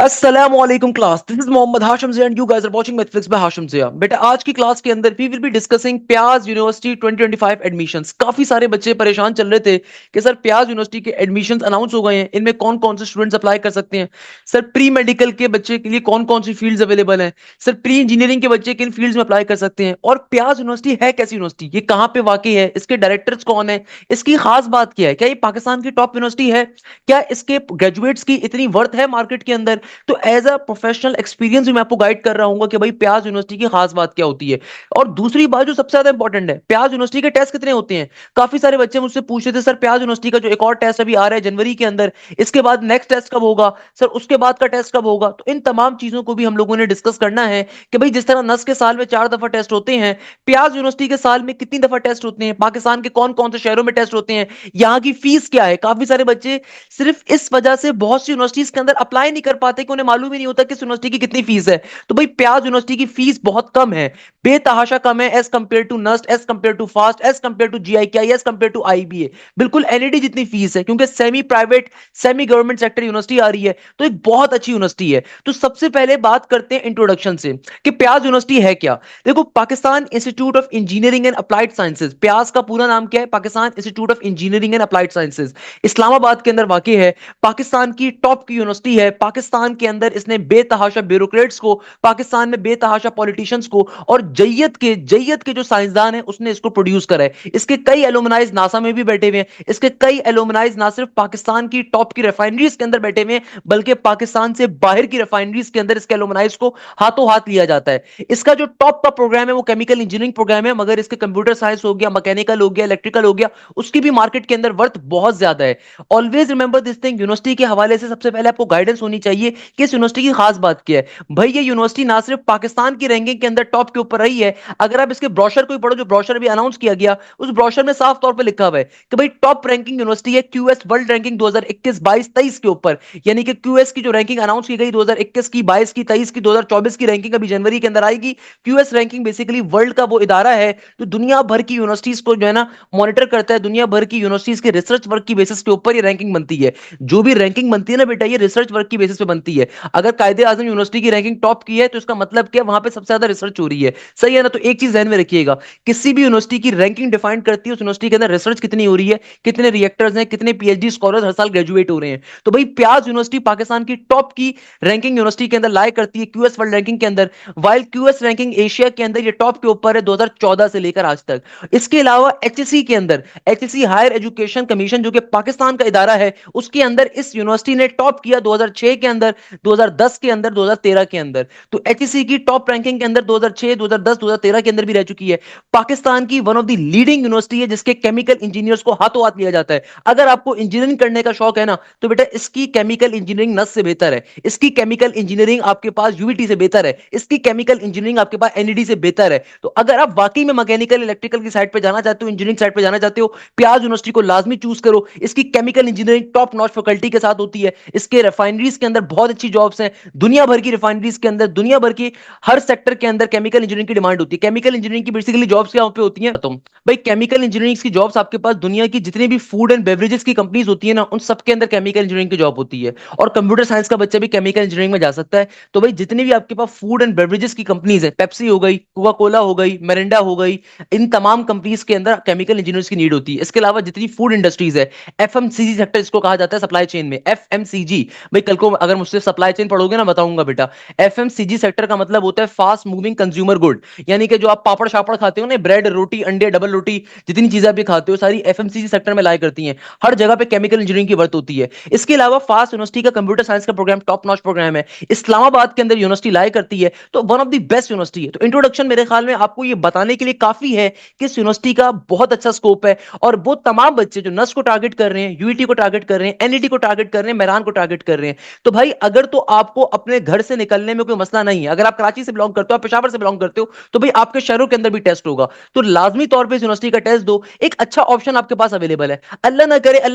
Assalamualaikum class. This is Mohammad Hashim Zia and you guys are watching Netflix by Hashim Zia. बेटा आज की class के अंदर we will be discussing प्याज university 2025 admissions. काफी सारे बच्चे परेशान चल रहे थे कि सर प्याज यूनिवर्सिटी के एडमिशंस अनाउंस हो गए हैं, इनमें कौन कौन से स्टूडेंट्स अप्लाई कर सकते हैं. सर प्री मेडिकल के बच्चे के लिए कौन कौन सी फील्ड्स अवेलेबल हैं. सर प्री इंजीनियरिंग के बच्चे किन फील्ड्स में अप्लाई कर सकते हैं. और प्याज यूनिवर्सिटी है कैसी यूनिवर्सिटी, ये कहाँ पे वाकई है, इसके डायरेक्टर्स कौन है, इसकी खास बात क्या है, क्या ये पाकिस्तान की टॉप यूनिवर्सिटी है, क्या इसके ग्रेजुएट्स की इतनी वर्थ है मार्केट के अंदर. तो एज अ प्रोफेशनल एक्सपीरियंस भी मैं आपको गाइड कर रहा हूँ कि भाई प्याज यूनिवर्सिटी की खास बात क्या होती है. और दूसरी बात जो सबसे ज्यादा इंपॉर्टेंट है, प्याज यूनिवर्सिटी के टेस्ट कितने होते हैं. काफी सारे बच्चे मुझसे पूछ रहे थे सर प्याज यूनिवर्सिटी का जो एक और टेस्ट अभी आ रहा है जनवरी के अंदर, इसके बाद नेक्स्ट टेस्ट कब होगा, सर उसके बाद का टेस्ट कब होगा. तो इन तमाम चीजों को भी हम लोगों ने डिस्कस करना है कि भाई जिस तरह नस के साल में 4 दफा टेस्ट होते हैं, प्याज यूनिवर्सिटी के साल में कितनी दफा टेस्ट होते हैं, पाकिस्तान के कौन कौन से शहरों में टेस्ट होते हैं, यहाँ की फीस क्या है. काफी सारे बच्चे सिर्फ इस वजह से बहुत सी यूनिवर्सिटीज के अंदर अप्लाई नहीं कर पाते कि उन्हें मालूम ही नहीं होता कि इस यूनिवर्सिटी की कितनी फीस है. तो भाई प्याज यूनिवर्सिटी की फीस बहुत कम है, बेतहाशा कम है as compare to Nernst, as compare to FAST, as compare to GIKI, as compare to IBA. बिल्कुल एनईडी जितनी फीस है, क्योंकि semi private semi government sector university आ रही है, तो एक बहुत अच्छी यूनिवर्सिटी है. तो सबसे पहले बात करते हैं इंट्रोडक्शन से कि प्याज यूनिवर्सिटी है क्या. देखो, Pakistan institute of engineering and applied sciences, प्याज का पूरा नाम क्या है, Pakistan institute of engineering and applied sciences, Islamabad के अंदर वाकई है. पाकिस्तान की टॉप की यूनिवर्सिटी है. पाकिस्तान के अंदर इसने बेतहाशा ब्यूरोक्रेट्स को, पाकिस्तान में बेतहाशा पॉलिटिशियंस को और जय्यत के जो साइंसदान है उसने इसको प्रोड्यूस करा है. इसके कई एलुमनाइज नासा में भी बैठे हुए हैं. इसके कई एलुमनाइज ना सिर्फ पाकिस्तान की टॉप की रिफाइनरीज के अंदर बैठे हुए हैं, बल्कि पाकिस्तान से बाहर की रिफाइनरीज के अंदर इसके एलुमनाइज को हाथों हाथ लिया जाता है. इसका जो टॉप का प्रोग्राम है वो केमिकल इंजीनियरिंग प्रोग्राम है, मगर इसके कंप्यूटर साइंस हो गया, मैकेनिकल हो गया, इलेक्ट्रिकल हो गया, उसकी भी मार्केट के अंदर वर्थ बहुत ज्यादा है. Always remember this thing. University के हवाले से सबसे पहले आपको गाइडेंस होनी चाहिए कि इस यूनिवर्सिटी की खास बात क्या है. भाई ये यूनिवर्सिटी ना सिर्फ पाकिस्तान की रैंकिंग के अंदर टॉप के ऊपर रही है, अगर आप इसके ब्रोशर को ही पढ़ो, जो ब्रोशर अभी अनाउंस किया गया, उस ब्रोशर में साफ तौर पर लिखा हुआ है कि भाई टॉप रैंकिंग यूनिवर्सिटी है क्यूएस वर्ल्ड रैंकिंग 2021 22 23 के ऊपर. यानी कि क्यूएस की जो रैंकिंग अनाउंस की गई 2021 की, 22 की, 23 की, 2024 की रैंकिंग अभी जनवरी के अंदर आएगी. क्यूएस रैंकिंग बेसिकली वर्ल्ड का वो इदारा है जो दुनिया भर की यूनिवर्सिटीज को जो है ना मॉनिटर करता है. दुनिया भर की यूनिवर्सिटीज के रिसर्च वर्क की बेसिस के ऊपर ये रैंकिंग बनती है. जो भी रैंकिंग बनती है ना बेटा, ये रिसर्च वर्क की बेसिस पे बनती है. अगर कायदे आजम यूनिवर्सिटी की रैंकिंग टॉप की है तो इसका मतलब क्या, वहां पे सबसे ज्यादा रिसर्च हो रही है. सही है ना. तो एक चीज ध्यान में रखिएगा, किसी भी यूनिवर्सिटी की रैंकिंग डिफाइन करती है उस यूनिवर्सिटी के अंदर रिसर्च कितनी हो रही है, कितने रिएक्टर्स हैं, कितने पीएचडी स्कॉलर्स हर साल ग्रेजुएट हो रहे हैं. तो भाई प्याज यूनिवर्सिटी पाकिस्तान की टॉप की रैंकिंग यूनिवर्सिटी के अंदर लाए करती है क्यूएस वर्ल्ड रैंकिंग के अंदर. वाइल क्यूएस रैंकिंग एशिया के अंदर ये टॉप के ऊपर है 2014 से लेकर आज तक. इसके अलावा एचएससी के अंदर, एचएससी हायर एजुकेशन कमीशन जो कि पाकिस्तान का इदारा है, उसके अंदर इस यूनिवर्सिटी ने टॉप किया 2006 के अंदर, 2010 के अंदर, 2013 के अंदर. तो एचएससी की टॉप रैंकिंग के अंदर 2006, 2010, 2013 के अंदर भी रह चुकी है. पाकिस्तान की one of the leading university है जिसके केमिकल इंजीनियर्स को हाथों हाथ लिया जाता है. अगर आपको इंजीनियरिंग करने का शौक है ना, तो बेटा इसकी केमिकल इंजीनियरिंग नस से बेहतर है. इसकी केमिकल इंजीनियरिंग आपके पास यूवीटी से बेहतर है. इसकी केमिकल इंजीनियरिंग आपके पास एनईडी से बेहतर है. तो अगर आप वाकई में मैकेनिकल इलेक्ट्रिकल की साइड पे जाना चाहते हो, इंजीनियरिंग साइड पे जाना चाहते हो, प्याज यूनिवर्सिटी को लाजमी चूज करो. इसकी chemical engineering top notch faculty के साथ होती है. इसके रिफाइनरीज के अंदर बहुत अच्छी जॉब्स हैं. दुनिया भर की रिफाइनरीज के अंदर, दुनिया भर की हर सेक्टर के अंदर केमिकल इंजीनियरिंग की डिमांड होती है. केमिकल इंजीनियरिंग की बेसिकली जॉब्स क्या पे होती हैं तुम, भाई केमिकल इंजीनियरिंग की जॉब्स आपके पास दुनिया की जितनी भी फूड एंड बेवरेजेस की कंपनीज होती है ना, उन सबके अंदर केमिकल इंजीनियरिंग की जॉब होती है. और कंप्यूटर साइंस का बच्चा भी केमिकल इंजीनियरिंग में जा सकता है. तो भाई जितनी भी आपके पास फूड एंड बेवरेजेस की कंपनीज है, पेप्सी हो गई, कोका कोला हो गई, मेरिंडा हो गई, इन तमाम कंपनीज के अंदर केमिकल इंजीनियर्स की नीड होती है. इसके अलावा जितनी फूड इंडस्ट्रीज है, एफएमसीजी सेक्टर इसको कहा जाता है, सप्लाई चेन में एफएमसीजी. भाई कल को अगर मुझसे सप्लाई चेन पढ़ोगे ना, बताऊंगा बेटा. एफएमसीजी सेक्टर का मतलब होता है फास्ट मूविंग कंज्यूमर गुड. यानी कि जो आप पापड़ शापड़ खाते हो ना, ब्रेड रोटी अंडे डबल रोटी, जितनी चीजें आप ये खाते हो सारी एफएमसीजी सेक्टर में लाया करती हैं. हर जगह पे केमिकल इंजीनियरिंग की वर्त होती है. इसके अलावा फास्ट यूनिवर्सिटी का कंप्यूटर साइंस का प्रोग्राम टॉप नॉच प्रोग्राम है. इस्लामाबाद के अंदर यूनिवर्सिटी लाया करती है, तो one of the best university है. तो इंट्रोडक्शन मेरे ख्याल में आपको ये बताने के लिए काफी है कि इस यूनिवर्सिटी का बहुत अच्छा स्कोप है. और वो तमाम बच्चे जो नस को टारगेट कर रहे हैं, यूईटी को टारगेट कर रहे हैं, एनईटी को टारगेट कर रहे हैं, मेहरान को टारगेट कर रहे हैं, तो भाई अगर तो आपको अपने घर से निकलने में कोई मसला नहीं है, अगर आप कराची से बिलोंग करते हो, आप पेशावर से बिलोंग करते हो, तो भाई आपके शहरों के अंदर भी टेस्ट होगा. तो लाजमी तौर पे इस यूनिवर्सिटी का टेस्ट दो. एक अच्छा ऑप्शन आपके पास अवेलेबल है. अल्लाह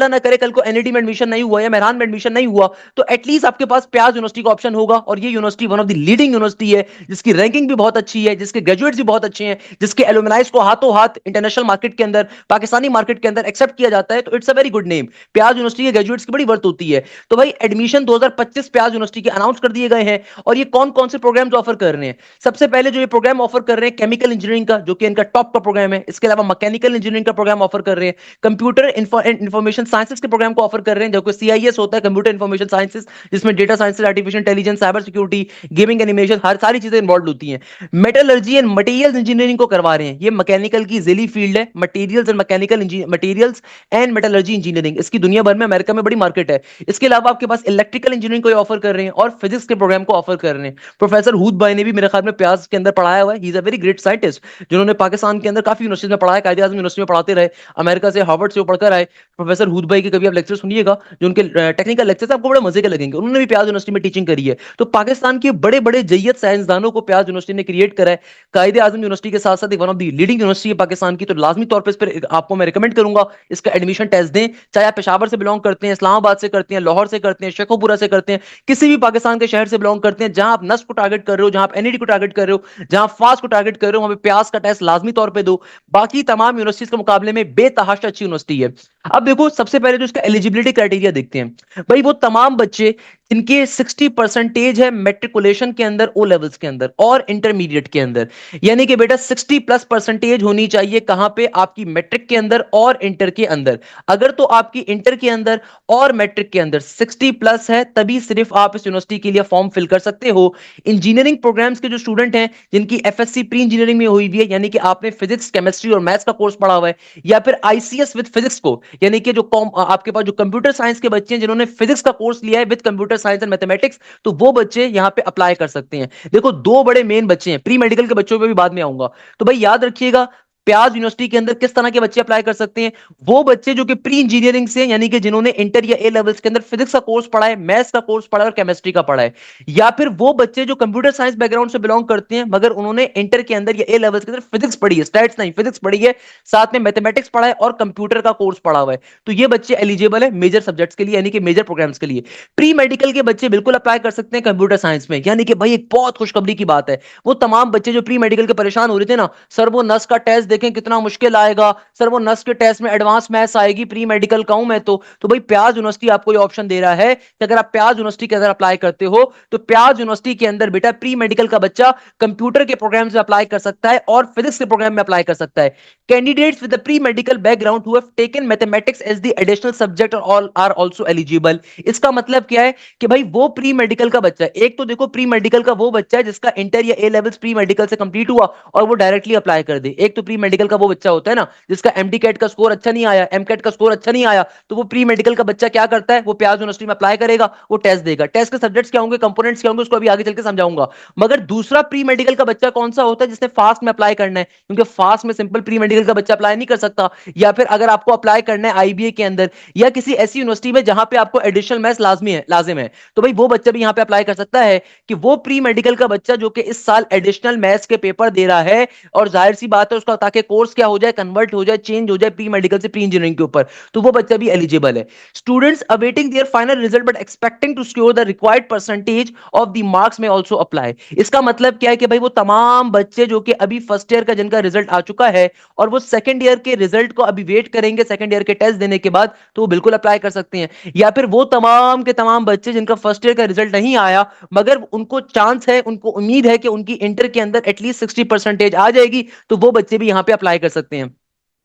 ना करे कल को एनईटी में एडमिशन नहीं हुआ या मेहरान में एडमिशन नहीं हुआ, तो एटलीस्ट आपके पास प्याज यूनिवर्सिटी का ऑप्शन होगा. और ये university one of the leading university है, जिसकी रैंकिंग भी बहुत अच्छी है, जिसके ग्रेजुएट्स भी बहुत अच्छे हैं, जिसके एलुमनाइज को हाथों हाथ इंटरनेशनल मार्केट के अंदर, पाकिस्तानी मार्केट के अंदर एक्सेप्ट किया जाता है. तो it's a very good name. प्याज यूनिवर्सिटी के ग्रेजुएट्स की बड़ी वर्थ होती है. तो भाई एडमिशन 2025 प्याज यूनिवर्सिटी के अनाउंस कर दिए गए हैं और ये कौन कौन से प्रोग्राम्स ऑफर कर रहे हैं। सबसे पहले जो ये प्रोग्राम ऑफर कर रहे हैं केमिकल इंजीनियरिंग का, जो कि इनका टॉप का प्रोग्राम है। इसके अलावा मैकेनिकल इंजीनियरिंग का प्रोग्राम ऑफर कर रहे हैं, कंप्यूटर इंफॉर्मेशन साइंसेस के प्रोग्राम को ऑफर कर रहे हैं, जो कि सीआईएस होता है, कंप्यूटर इंफॉर्मेशन साइंसेस, जिसमें data sciences, artificial intelligence, cyber security, gaming, animation, हर सारी चीजें इन्वॉल्व होती हैं। मेटलर्जी एंड मटेरियल्स इंजीनियरिंग को करवा रहे हैं, ये मैकेनिकल की जिली फील्ड है, materials and mechanical materials and metallurgy engineering. इसकी दुनिया भर में अमेरिका में बड़ी मार्केट है। इसके अलावा आपके पास इलेक्ट्रिकल इंजीनियरिंग को ऑफर कर रहे हैं और फिजिक्स के प्रोग्राम को ऑफर कर रहे हैं। प्रोफेसर हूद भाई ने भी मेरे ख्याल में प्याज के अंदर पढ़ाया हुआ है। He is a very great scientist, जिन्होंने पाकिस्तान के अंदर काफी यूनिवर्सिटी में पढ़ाया, कायदे आजम यूनिवर्सिटी में पढ़ाते रहे, अमेरिका से हार्वर्ड से वो पढ़कर आए। प्रोफेसर हूद भाई के कभी आप लेक्चर सुनिएगा, जो उनके टेक्निकल लेक्चर्स आपको बड़े मजे के लगेंगे। उन्होंने भी प्याज यूनिवर्सिटी में टीचिंग करी है। तो पाकिस्तान के बड़े बड़े जय्यद साइंसदानों को प्याज यूनिवर्सिटी ने क्रिएट करा है। कायदे आजम यूनिवर्सिटी के साथ साथ one of the leading university है पाकिस्तान की। तो लाजमी तौर पर इस पर आपको मैं रिकमेंड करूंगा इसका एडमिशन टेस्ट दें, चाहे आप पेशावर से बिलोंग करते हैं, इस्लामाबाद से करते हैं, लाहौर से करते हैं, शेखोपुरा से करते हैं, किसी भी पाकिस्तान के शहर से बिलोंग करते हैं। जहां आप नस्ब को टारगेट कर रहे हो, जहां आप एनईडी को टारगेट कर रहे हो, जहां फास्ट को टारगेट कर रहे हो, वहां पे प्याज का टेस्ट लाजमी तौर पे दो। बाकी तमाम यूनिवर्सिटीज के मुकाबले में बेतहाशा अच्छी यूनिवर्सिटी है। अब देखो, सबसे पहले जो इसका एलिजिबिलिटी क्राइटेरिया देखते हैं। भाई वो तमाम बच्चे जिनके 60% है मेट्रिकुलेशन के अंदर, ओ लेवल्स के अंदर और इंटरमीडिएट के अंदर, यानी कि बेटा 60+ परसेंटेज होनी चाहिए। कहां पे? आपकी मैट्रिक के अंदर और इंटर के अंदर। अगर तो आपकी इंटर के अंदर और मैट्रिक के अंदर 60+ है, तभी सिर्फ आप इस यूनिवर्सिटी के लिए फॉर्म फिल कर सकते हो। इंजीनियरिंग प्रोग्राम्स के जो स्टूडेंट हैं, जिनकी एफएससी प्री इंजीनियरिंग में हुई हुई है, यानी कि आपने फिजिक्स, केमिस्ट्री और मैथ्स का कोर्स पढ़ा हुआ है, या फिर आईसीएस विद फिजिक्स को, यानी कि जो आपके पास जो कंप्यूटर साइंस के बच्चे हैं जिन्होंने फिजिक्स का कोर्स लिया है with computer science and mathematics, तो वो बच्चे यहां पे अप्लाई कर सकते हैं। देखो, दो बड़े मेन बच्चे हैं, प्री मेडिकल के बच्चों पे भी बाद में आऊंगा। तो भाई याद रखिएगा, प्याज यूनिवर्सिटी के अंदर किस तरह के बच्चे अप्लाई कर सकते हैं। वो बच्चे जो कि प्री इंजीनियरिंग से, यानी कि जिन्होंने इंटर या ए लेवल्स के अंदर फिजिक्स का कोर्स पढ़ा है, मैथ्स का कोर्स पढ़ा है और केमिस्ट्री का पढ़ा है, या फिर वो बच्चे जो कंप्यूटर साइंस बैकग्राउंड से बिलोंग करते हैं मगर उन्होंने इंटर के अंदर या ए लेवल्स के अंदर फिजिक्स पढ़ी है, स्टैट्स नहीं, फिजिक्स पढ़ी है, साथ में मैथमेटिक्स पढ़ा है और कंप्यूटर का कोर्स पढ़ा हुआ है। तो ये बच्चे एलिजिबल है मेजर सब्जेक्ट्स के लिए, यानी कि मेजर प्रोग्राम्स के लिए। प्री मेडिकल के बच्चे बिल्कुल अप्लाई कर सकते हैं कंप्यूटर साइंस में, यानी कि भाई एक बहुत खुशखबरी की बात है। वो तमाम बच्चे जो प्री मेडिकल के परेशान हो रहे थे ना, सर वो नस का टेस्ट देखें कितना मुश्किल आएगा, सर वो नस के टेस्ट में एडवांस मैथ्स आएगी, प्री मेडिकल का हूं मैं तो भाई प्याज यूनिवर्सिटी आपको ये ऑप्शन दे रहा है कि अगर आप प्याज यूनिवर्सिटी के अंदर अप्लाई करते हो तो प्याज यूनिवर्सिटी के अंदर बेटा प्री मेडिकल का बच्चा कंप्यूटर के प्रोग्राम में अप्लाई कर सकता है और फिजिक्स के प्रोग्राम में अप्लाई कर सकता है। Candidates with pre medical background who have taken mathematics as the additional subject और आर आल्सो एलिजिबल। इसका मतलब क्या है कि भाई वो प्री मेडिकल का बच्चा, एक तो देखो प्री मेडिकल का वो बच्चा है जिसका इंटर या ए लेवल्स प्री मेडिकल से कंप्लीट हुआ और वो डायरेक्टली अप्लाई कर दे। एक तो प्री मेडिकल का वो बच्चा होता है ना जिसका एमडी कैट का स्कोर अच्छा नहीं आया, एमकैट का स्कोर अच्छा नहीं आया, तो वो प्री मेडिकल का बच्चा क्या करता है, वो प्याज यूनिवर्सिटी में अप्लाई करेगा, वो टेस्ट देगा। टेस्ट के सब्जेक्ट्स क्या होंगे, कंपोनेंट्स क्या होंगे, उसको अभी आगे चल के समझाऊंगा। मगर दूसरा प्री मेडिकल का बच्चा कौन सा होता है, जिसने फास्ट में अप्लाई करना है, क्योंकि फास्ट में सिंपल प्री मेडिकल का बच्चा अप्लाई नहीं कर सकता। या फिर अगर आपको अप्लाई करना है आईबीए के अंदर या किसी ऐसी यूनिवर्सिटी में जहां पे आपको एडिशनल मैथ्स लाजिम है, तो भाई वो बच्चा भी यहां पे अप्लाई कर सकता है कि वो प्री मेडिकल का बच्चा जो कि इस साल एडिशनल मैथ्स के पेपर दे रहा है, और जाहिर सी बात है उसका ताकि कोर्स क्या हो जाए, कन्वर्ट हो जाए, चेंज हो जाए प्री मेडिकल से प्री इंजीनियरिंग के ऊपर, तो वो बच्चा भी एलिजिबल है। Students awaiting their final result but expecting to secure the required percentage of the marks में आल्सो अप्लाई। इसका मतलब क्या है कि भाई वो तमाम बच्चे जो कि अभी फर्स्ट ईयर का जिनका रिजल्ट आ चुका है और वो सेकंड ईयर के रिजल्ट को अभी वेट करेंगे सेकंड ईयर के टेस्ट देने के बाद, तो वो बिल्कुल अप्लाई कर सकते हैं। या फिर वो तमाम के तमाम बच्चे जिनका फर्स्ट ईयर का रिजल्ट नहीं आया मगर उनको चांस है, उनको उम्मीद है कि उनकी इंटर के अंदर एटलीस्ट 60% आ जाएगी, तो वो बच्चे भी यहां पे अप्लाई कर सकते हैं।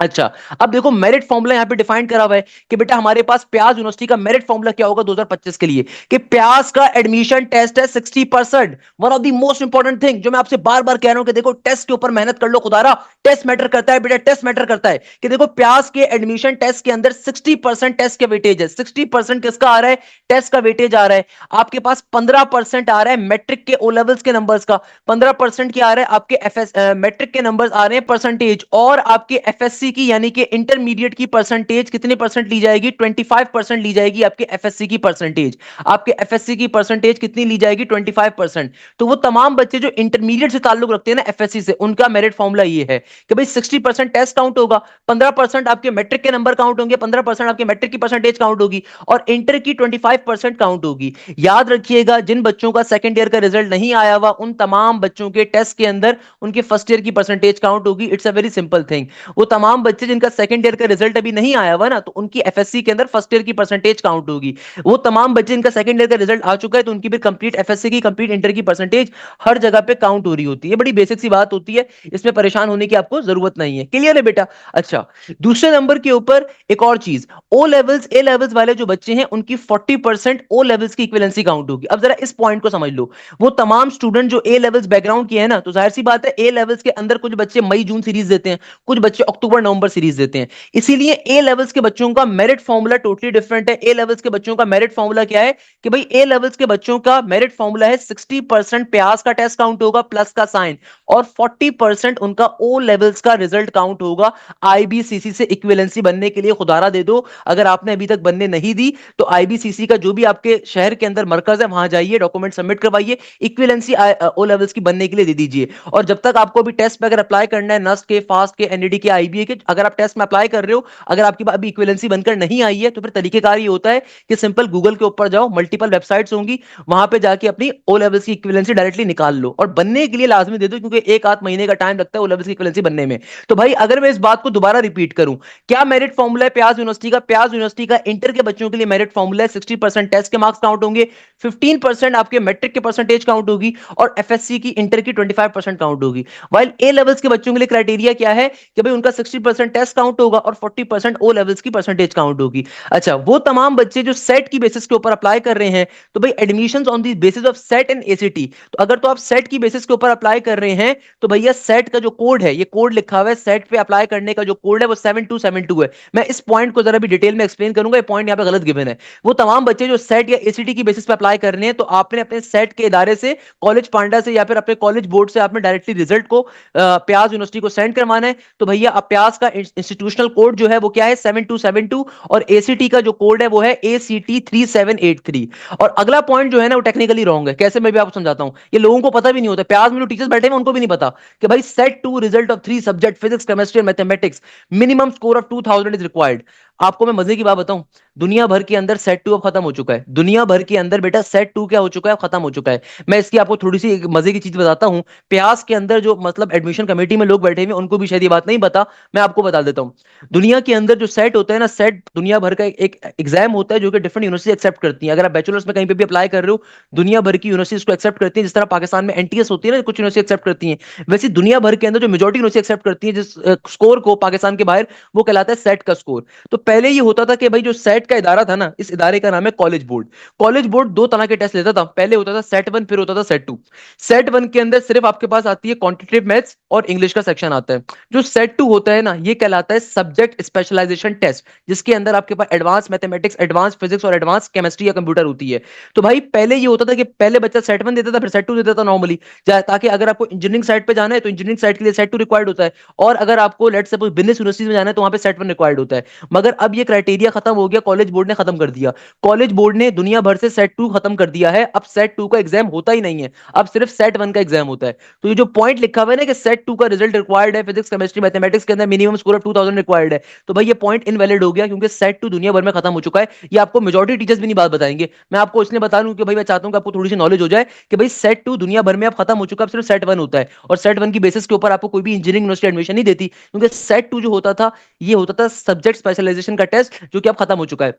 अच्छा, अब देखो मेरिट फॉर्मूला यहां पे डिफाइन करा हुआ है कि बेटा हमारे पास प्याज यूनिवर्सिटी का मेरिट फॉर्मूला क्या होगा 2025 के लिए, कि प्याज का एडमिशन टेस्ट है 60%। One of the most important thing जो मैं आपसे बार बार कह रहा हूं कि देखो टेस्ट के ऊपर मेहनत कर लो खुदारा, टेस्ट मैटर करता है बेटा, टेस्ट मैटर करता है। कि देखो प्याज के एडमिशन टेस्ट के अंदर 60% टेस्ट के वेटेज है। 60% किसका आ रहा है, टेस्ट का वेटेज आ रहा है। आपके पास 15% आ रहा है मैट्रिक के ओ लेवल्स के नंबर्स का, 15% क्या आ रहा है आपके एफएस मैट्रिक के नंबर्स आ रहे हैं परसेंटेज, और आपके एफएससी की यानी कि इंटरमीडिएट की परसेंटेज कितने परसेंट ली जाएगी, 25% ली जाएगी आपके एफएससी की परसेंटेज। आपके एफएससी की परसेंटेज कितनी ली जाएगी, 25%। तो वो तमाम बच्चे जो इंटरमीडिएट से ताल्लुक रखते हैं ना एफएससी से, उनका मेरिट फॉर्मूला ये है कि भाई 60% टेस्ट काउंट होगा, 15% आपके मैट्रिक के नंबर काउंट होंगे, 15% आपके मैट्रिक की परसेंटेज काउंट होगी, और इंटर की 25% काउंट होगी। याद रखिएगा, जिन बच्चों का सेकंड ईयर का रिजल्ट नहीं आया हुआ उन तमाम बच्चों के टेस्ट के अंदर उनके फर्स्ट ईयर की परसेंटेज काउंट होगी। It's a very simple thing. वो तमाम तमाम बच्चे जिनका सेकंड ईयर का रिजल्ट अभी नहीं आया हुआ ना, तो उनकी एफएससी के अंदर फर्स्ट ईयर की परसेंटेज काउंट होगी। वो तमाम बच्चे जिनका सेकंड ईयर का रिजल्ट आ चुका है, तो उनकी भी कंप्लीट एफएससी की, कंप्लीट इंटर की परसेंटेज हर जगह पे काउंट हो रही होती है। बड़ी बेसिक सी बात होती है, इसमें परेशान होने की आपको जरूरत नहीं है। क्लियर है बेटा? अच्छा, दूसरे नंबर के ऊपर एक और चीज, ओ लेवल्स, ए लेवल्स वाले जो बच्चे हैं उनकी 40% ओ लेवल्स की इक्विवेलेंसी काउंट होगी। अब जरा इस पॉइंट को समझ लो, वो तमाम स्टूडेंट जो ए लेवल्स बैकग्राउंड के हैं ना, तो जाहिर सी बात है ए लेवल्स के अंदर कुछ बच्चे मई जून सीरीज देते हैं, कुछ बच्चे अक्टूबर नवंबर सीरीज देते हैं। इसीलिए ए लेवल्स के बच्चों का मेरिट फॉर्मूला टोटली डिफरेंट है। ए लेवल्स के बच्चों का मेरिट फॉर्मूला क्या है कि भाई ए लेवल्स के बच्चों का मेरिट फॉर्मूला है 60% प्यास का टेस्ट काउंट होगा प्लस का साइन, और 40% उनका ओ लेवल्स का रिजल्ट काउंट होगा आईबीसीसी से इक्विवेलेंसी बनने के लिए। खुदारा दे दो, अगर आपने अभी तक बनने नहीं दी तो आईबीसीसी का जो भी आपके शहर के अंदर मरकज है वहां जाइए, डॉक्यूमेंट सबमिट करवाइए, इक्विवेलेंसी ओ लेवल्स की बनने के लिए दे दीजिए। और जब तक आपको भी टेस्ट में अगर अप्लाई करना है, नस्ट के, फास्ट के, एनडीडी के, आईबीए के, अगर आप टेस्ट में अप्लाई कर रहे हो, अगर आपकी अभी इक्विवेलेंसी बनकर नहीं आई है, तो फिर तरीकेकार ये होता है कि सिंपल गूगल के ऊपर जाओ, मल्टीपल वेबसाइट्स होंगी, वहां पे जाके अपनी ओ लेवल्स की इक्विवेलेंसी डायरेक्टली निकाल लो और बनने के लिए लाजमी दे दो, क्योंकि एक आध महीने का टाइम लगता है ओ लेवल्स की इक्विवेलेंसी बनने में। तो भाई अगर मैं इस बात को दोबारा रिपीट करूं, क्या मेरिट फॉर्मूला है प्याज यूनिवर्सिटी का? प्याज यूनिवर्सिटी का इंटर के बच्चों के लिए मेरिट फॉर्मूला है 60% टेस्ट के मार्क्स काउंट होंगे, 15% आपके मैट्रिक के परसेंटेज काउंट होगी, और एफएससी की इंटर की 25% काउंट होगी। वाइल ए लेवल्स के बच्चों के लिए क्राइटेरिया क्या है कि भाई उनका 60% टेस्ट काउंट होगा और 40% ओ लेवल्स की परसेंटेज काउंट होगी। अच्छा, वो तमाम बच्चे जो सेट की बेसिस के ऊपर अप्लाई कर रहे हैं, तो भाई admissions on the basis of set and ACT, तो अगर तो आप सेट की बेसिस के ऊपर अप्लाई कर रहे हैं, तो भैया सेट का जो कोड है, ये कोड लिखा हुआ है सेट पे अप्लाई करने का जो कोड है वो 7272 है। मैं इस पॉइंट को जरा भी डिटेल में एक्सप्लेन करूंगा, ये पॉइंट यहाँ पे गलत गिवन है। वो तमाम बच्चे जो सेट या एसीटी की बेसिस पे अप्लाई कर रहे हैं, तो आपने अपने सेट के इदारे से, कॉलेज पांडा से या फिर अपने कॉलेज बोर्ड से आपने डायरेक्टली रिजल्ट को प्याज यूनिवर्सिटी को सेंड करवाना है। तो भैया अब प्याज का इंस्टीट्यूशनल कोड जो है वो क्या है? 7272, और एसीटी का जो कोड है वो है ACT 3783। और अगला पॉइंट जो है ना वो टेक्निकली रॉन्ग है। कैसे? मैं भी आपको समझाता हूं, ये लोगों को पता भी नहीं होता। प्याज में जो टीचर्स बैठे हैं उनको भी नहीं पता कि भाई SAT two result of 3 subject physics, chemistry, mathematics, minimum score of 2000 is required. आपको मैं मजे की बात बताऊं, दुनिया भर के अंदर सेट टू अब खत्म हो चुका है। दुनिया भर के अंदर बेटा सेट टू क्या हो चुका है? खत्म हो चुका है। मैं इसकी आपको थोड़ी सी मजे की चीज बताता हूं। प्यास के अंदर जो मतलब एडमिशन कमेटी में लोग बैठे हुए उनको भी शायद ये बात नहीं पता, मैं आपको बता देता हूं। दुनिया के अंदर जो सेट होता है ना, सेट दुनिया भर का एक एग्जाम होता है जो कि डिफरेंट यूनिवर्सिटी एक्सेप्ट करती है। अगर आप बैचलर्स में कहीं पे भी अप्लाई कर रहे हो, दुनिया भर की यूनिवर्सिटी को एक्सेप्ट करती है। जिस तरह पाकिस्तान में एनटीएस होती है ना, कुछ यूनिवर्सिटी एक्सेप्ट करती है, वैसे दुनिया भर के अंदर जो मेजोरिटी यूनिवर्सिटी एक्सेप्ट करती है जिस स्कोर को पाकिस्तान के बाहर, वो कहलाता है सेट का स्कोर। तो पहले ये होता था कि भाई जो सेट का इदारा था ना, इस इदारे का नाम है कॉलेज बोर्ड। कॉलेज बोर्ड दो तरह के टेस्ट लेता था, पहले होता था सेट वन, फिर होता था सेट टू। सेट वन के अंदर सिर्फ आपके पास आती है क्वांटिटेटिव मैथ्स और इंग्लिश का सेक्शन आता है। जो सेट टू होता है ना, ये कहलाता है सब्जेक्ट स्पेशलाइजेशन टेस्ट, जिसके अंदर आपके पास एडवांस मैथमेटिक्स, एडवांस फिजिक्स और एडवांस केमिस्ट्री या कंप्यूटर होती है। तो भाई पहले ये होता था कि पहले बच्चा सेट वन देता था, फिर सेट टू देता था नॉर्मली, ताकि अगर आपको इंजीनियरिंग साइड पे जाना है तो इंजीनियरिंग साइड के लिए सेट टू रिक्वायर्ड होता है, और अगर आपको लेट्स सपोज बिजनेस यूनिवर्सिटी में जाना है तो वहां पे सेट वन रिक्वायर्ड होता है। मगर अब ये क्राइटेरिया खत्म हो गया, कॉलेज बोर्ड ने खत्म कर दिया। कॉलेज बोर्ड ने दुनिया भर से सेट टू खत्म कर दिया है। अब सेट टू का एग्जाम होता ही नहीं है, अब सिर्फ सेट वन का एग्जाम होता है। तो ये जो पॉइंट लिखा हुआ है ना कि सेट टू का रिजल्ट रिक्वायर्ड है, फिजिक्स, केमिस्ट्री, मैथमेटिक्स के अंदर मिनिमम स्कोर ऑफ 2000 रिक्वायर्ड है, तो भाई ये पॉइंट इनवैलिड हो गया, क्योंकि सेट टू दुनिया भर में खत्म हो चुका है। ये आपको मेजॉरिटी टीचर्स भी नहीं बात बताएंगे। मैं आपको इसलिए बता दूं कि भाई मैं चाहता हूं कि आपको थोड़ी सी नॉलेज हो जाए कि भाई सेट टू दुनिया भर में अब खत्म हो चुका है, अब सिर्फ सेट वन होता है। और सेट वन की बेसिस के ऊपर आपको कोई भी इंजीनियरिंग यूनिवर्सिटी एडमिशन नहीं देती, क्योंकि सेट टू जो होता था, ये होता था सब्जेक्ट स्पेशलाइजेशन का टेस्ट, जो कि अब खत्म हो चुका है।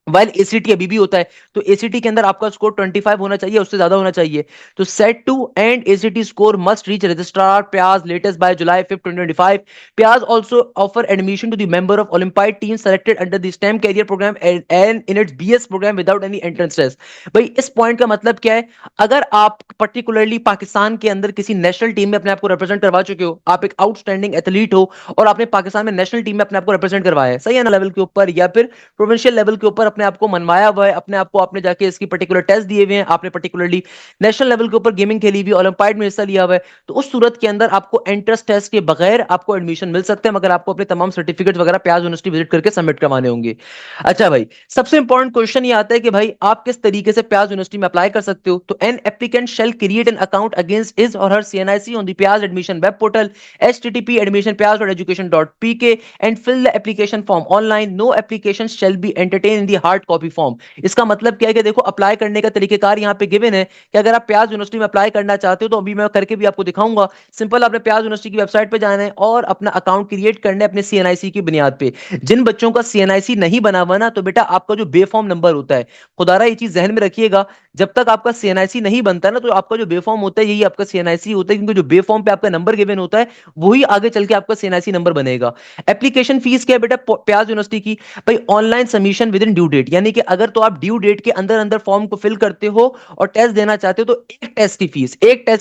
वाइल एसीटी अभी भी होता है, तो एसीटी के अंदर आपका स्कोर 25 होना चाहिए, उससे ज्यादा होना चाहिए। तो SAT two and ACT score must reach registrar PIEAS latest by July 5 2025। PIEAS also offer admission to the member of olympiad team selected under the STEM career programme and in its BS programme without any entrance test. भाई इस point का मतलब क्या है? अगर आप particularly Pakistan के अंदर किसी नेशनल टीम में अपने आप को रिप्रेजेंट करवा चुके हो, आप एक आउटस्टैंडिंग एथलीट हो और आपने पाकिस्तान में नेशनल टीम में अपने आप को रिप्रेजेंट करवाया है, सही है ना, लेवल के ऊपर या फिर प्रोविंशियल लेवल के ऊपर अपने आप को मनवाया हुआ है, अपने आप को आपने जाके इसकी पर्टिकुलर टेस्ट दिए हुए हैं, आपने पर्टिकुलरली नेशनल लेवल के ऊपर गेमिंग खेली हुई, ओलंपियाड में हिस्सा लिया हुआ है, तो उस सूरत के अंदर आपको एंट्रेंस टेस्ट के बगैर आपको एडमिशन मिल सकता है, मगर आपको अपने तमाम सर्टिफिकेट वगैरह प्याज यूनिवर्सिटी विजिट करके सबमिट करवाने होंगे। अच्छा भाई, सबसे इंपॉर्टेंट क्वेश्चन ये आता है कि भाई आप किस तरीके से प्याज यूनिवर्सिटी में अप्लाई कर सकते हो। तो an applicant shall create an account against his और her CNIC on the PIEAS admission web portal http://admissionpyaz.education.pk and fill the application form online. No applications shall be entertained in the hard copy form. इसका मतलब क्या है कि देखो apply करने का तरीकेकार यहाँ पे गिवन है कि अगर आप प्याज यूनिवर्सिटी में अप्लाई करना चाहते हो तो अभी मैं करके भी आपको दिखाऊंगा। सिंपल आपने प्याज यूनिवर्सिटी की वेबसाइट पे जाना है और अपना अकाउंट क्रिएट करना है अपने सीएनआईसी की बुनियाद पे। जिन बच्चों का सीएनआईसी नहीं बना हुआ ना, तो बेटा आपका जो बेफॉर्म नंबर होता है, खुदारा ये चीज जहन में रखिएगा, जब तक आपका सीएनआईसी नहीं बनता ना, तो आपका जो बेफॉर्म होता है यही आपका सीएनआईसी होता है, क्योंकि जो बेफॉर्म पे आपका नंबर गिवन होता है वही आगे चल के आपका सीएनआईसी नंबर बनेगा। एप्लीकेशन फीस क्या है बेटा प्याज यूनिवर्सिटी की? भाई online submission within due date, यानी कि अगर तो आप ड्यू डेट के अंदर अंदर फॉर्म को फिल करते हो और टेस्ट देना चाहते हो तो एक टेस्ट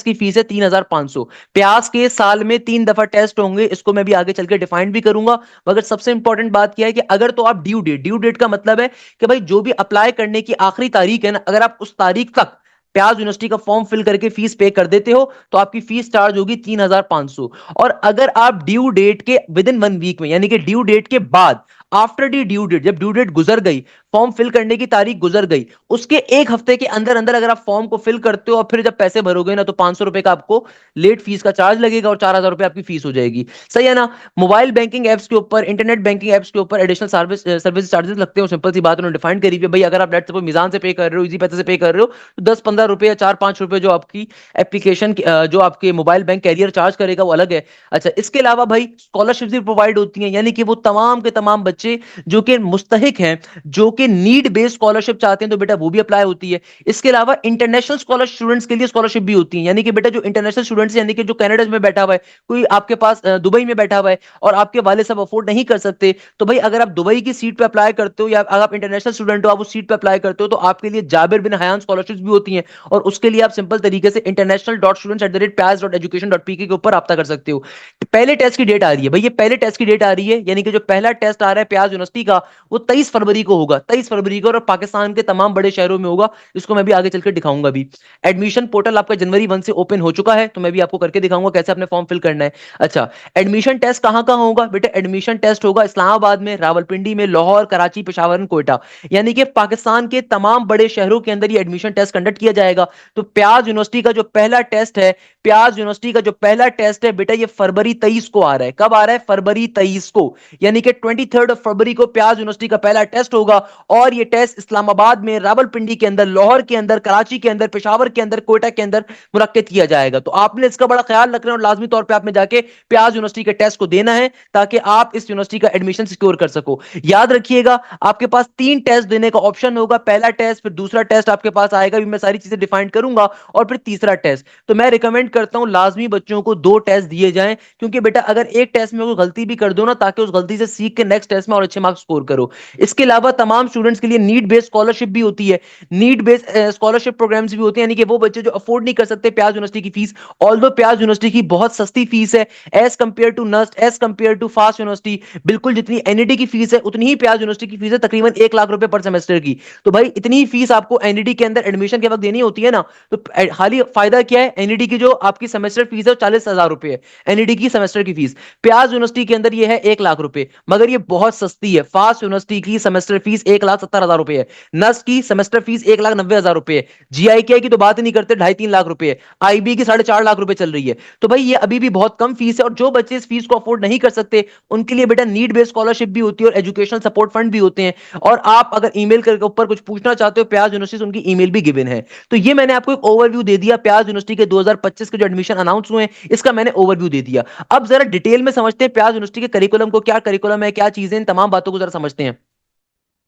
की फीस है 3,500। प्याज के साल में 3 दफा टेस्ट होंगे, इसको मैं भी आगे चल के डिफाइन भी करूंगा। मगर सबसे इंपॉर्टेंट बात क्या है कि अगर तो आप ड्यू डेट का मतलब है कि भाई जो भी अप्लाई करने की आखिरी तारीख है ना, अगर आप उस तारीख तक प्याज यूनिवर्सिटी का फॉर्म फिल करके फीस पे कर देते हो तो आपकी फीस चार्ज होगी 3,500। और अगर आप ड्यू डेट के विद इन 1 वीक में, यानी कि ड्यू डेट के बाद, आफ्टर डी ड्यू डेट, जब ड्यू डेट गुजर गई, फॉर्म फिल करने की तारीख गुजर गई, उसके एक हफ्ते के अंदर अंदर अगर आप फॉर्म को फिल करते हो और फिर जब पैसे भरोगे ना, तो 500 रुपए का आपको लेट फीस का चार्ज लगेगा और 4,000 रुपए आपकी फीस हो जाएगी। सही है ना? मोबाइल बैंकिंग एप्स के ऊपर, इंटरनेट बैंकिंग एप्स के ऊपर एडिशनल सर्विस चार्जेस लगते हो। सिंपल सी बात उन्होंने डिफाइन करी है भाई, अगर आप लेट्स सपोज मिजान से पे कर रहे हो, इजी पैसे से पे कर रहे हो, तो 10-15 रुपए या 4-5 रुपए जो आपकी एप्लीकेशन जो आपके मोबाइल बैंक कैरियर चार्ज करेगा वो अलग है। अच्छा, इसके अलावा भाई स्कॉलरशिप भी प्रोवाइड होती हैं, यानी कि वो तमाम के तमाम बच्चे जो कि मुस्तहिक हैं, जो कि नीड बेस्ड स्कॉलरशिप चाहते हैं, तो बेटा वो भी अप्लाई होती है। इसके अलावा इंटरनेशनल स्कॉलर स्टूडेंट्स के लिए स्कॉलरशिप भी होती है, यानी कि बेटा जो इंटरनेशनल स्टूडेंट्स, यानी कि जो कनाडा में बैठा हुआ है, कोई आपके पास दुबई में बैठा हुआ है और आपके वाले सब अफोर्ड नहीं कर सकते, तो भाई अगर आप दुबई की सीट पे अप्लाई करते हो या अगर आप इंटरनेशनल स्टूडेंट हो, आप उस सीट पे अप्लाई करते हो, तो आपके लिए जाबिर बिन हयान स्कॉलरशिप भी होती हैं। और उसके लिए आप सिंपल तरीके से international.students@pyas.education.pk के ऊपर रब्ता कर सकते हो। पहले टेस्ट की डेट आ रही है भाई, ये पहले टेस्ट की डेट आ रही है, यानी कि जो पहला टेस्ट आ रहा है प्याज यूनिवर्सिटी का, वो 23 फरवरी को होगा, 23 फरवरी को, और पाकिस्तान के तमाम बड़े शहरों में होगा। इसको मैं भी आगे चलकर दिखाऊंगा भी। एडमिशन पोर्टल आपका जनवरी 1 से ओपन हो चुका है, तो मैं भी आपको करके दिखाऊंगा कैसे अपने फॉर्म फिल करना है। अच्छा, एडमिशन टेस्ट कहां कहां होगा बेटा? एडमिशन टेस्ट होगा इस्लामाबाद में, रावलपिंडी में, लाहौर, कराची, पेशावर, कोयटा, यानी कि पाकिस्तान के तमाम बड़े शहरों के अंदर ये एडमिशन टेस्ट कंडक्ट किया जाएगा। तो प्याज यूनिवर्सिटी का जो पहला टेस्ट है, प्याज यूनिवर्सिटी का जो पहला टेस्ट है बेटा, ये फरवरी 23 को आ रहा है। कब आ रहा है? फरवरी 23 को, यानी कि 23 फरवरी को प्याज यूनिवर्सिटी का पहला टेस्ट होगा। और ये टेस्ट इस्लामाबाद में, रावलपिंडी के अंदर, लाहौर के अंदर, कराची के अंदर, पेशावर के अंदर, कोयटा के अंदर मुनक्किद किया जाएगा। तो आपने इसका बड़ा ख्याल रखना है और लाजमी तौर पर आपने जाके प्याज यूनिवर्सिटी के टेस्ट को देना है ताकि आप इस यूनिवर्सिटी का एडमिशन सिक्योर कर सको। याद रखिएगा, आपके पास 3 टेस्ट देने का ऑप्शन होगा। पहला टेस्ट, फिर दूसरा टेस्ट आपके पास आएगा, भी मैं सारी चीजें डिफाइन करूंगा, और फिर तीसरा टेस्ट। तो मैं रिकमेंड करता हूं लाजमी बच्चों को 2 टेस्ट दिए जाएं, क्योंकि बेटा अगर एक टेस्ट में कोई गलती भी कर दो ना, ताकि उस गलती से सीख के नेक्स्ट टेस्ट में और अच्छे मार्क्स स्कोर करो। इसके अलावा तमाम स्टूडेंट्स के लिए नीड बेस्ड स्कॉलरशिप भी होती है, नीड बेस्ड स्कॉलरशिप प्रोग्राम्स भी होते हैं, यानी कि वो बच्चे जो अफोर्ड नहीं कर सकते प्याज यूनिवर्सिटी की फीस, ऑल्दो प्याज यूनिवर्सिटी की बहुत सस्ती फीस है as compare to Nernst, as compare to FAST university. बिल्कुल जितनी एनईडी की फीस है उतनी ही प्याज यूनिवर्सिटी की फीस है, तकरीबन 1 लाख रुपए पर सेमेस्टर की। तो भाई इतनी फीस आपको एनईडी के अंदर एडमिशन के वक्त देनी होती है ना, तो खाली फायदा क्या है? एनईडी की जो आपकी सेमेस्टर फीस है 40,000 रुपए है, एनईडी की सेमेस्टर की फीस। प्याज यूनिवर्सिटी के अंदर ये है 1 लाख रुपए, मगर ये बहुत सस्ती है। फास्ट यूनिवर्सिटी की सेमेस्टर फीस 1,70,000 रुपए है, नस्ट की सेमेस्टर फीस 1,90,000 रुपए है, जीआईके की तो बात ही नहीं करते, 2.5-3 लाख रुपए है, आईबी की 4.5 लाख रुपए चल रही है। तो भाई ये अभी भी बहुत कम फीस है, और जो बच्चे इस फीस को अफोर्ड नहीं कर सकते उनके लिए बेटा नीड बेस्ड स्कॉलरशिप भी होती है और एजुकेशनल सपोर्ट फंड भी होते हैं। और आप अगर ईमेल करके ऊपर कुछ पूछना चाहते हो प्याज यूनिवर्सिटी से, उनकी ईमेल भी गिवन है। तो ये मैंने आपको एक ओवरव्यू दे दिया प्याज यूनिवर्सिटी के 2025 के जो एडमिशन अनाउंस हुए हैं, इसका मैंने ओवरव्यू दे दिया। अब जरा डिटेल में समझते हैं प्याज यूनिवर्सिटी के करिकुलम को, क्या करिकुलम है, क्या चीजें, इन तमाम बातों को जरा समझते हैं।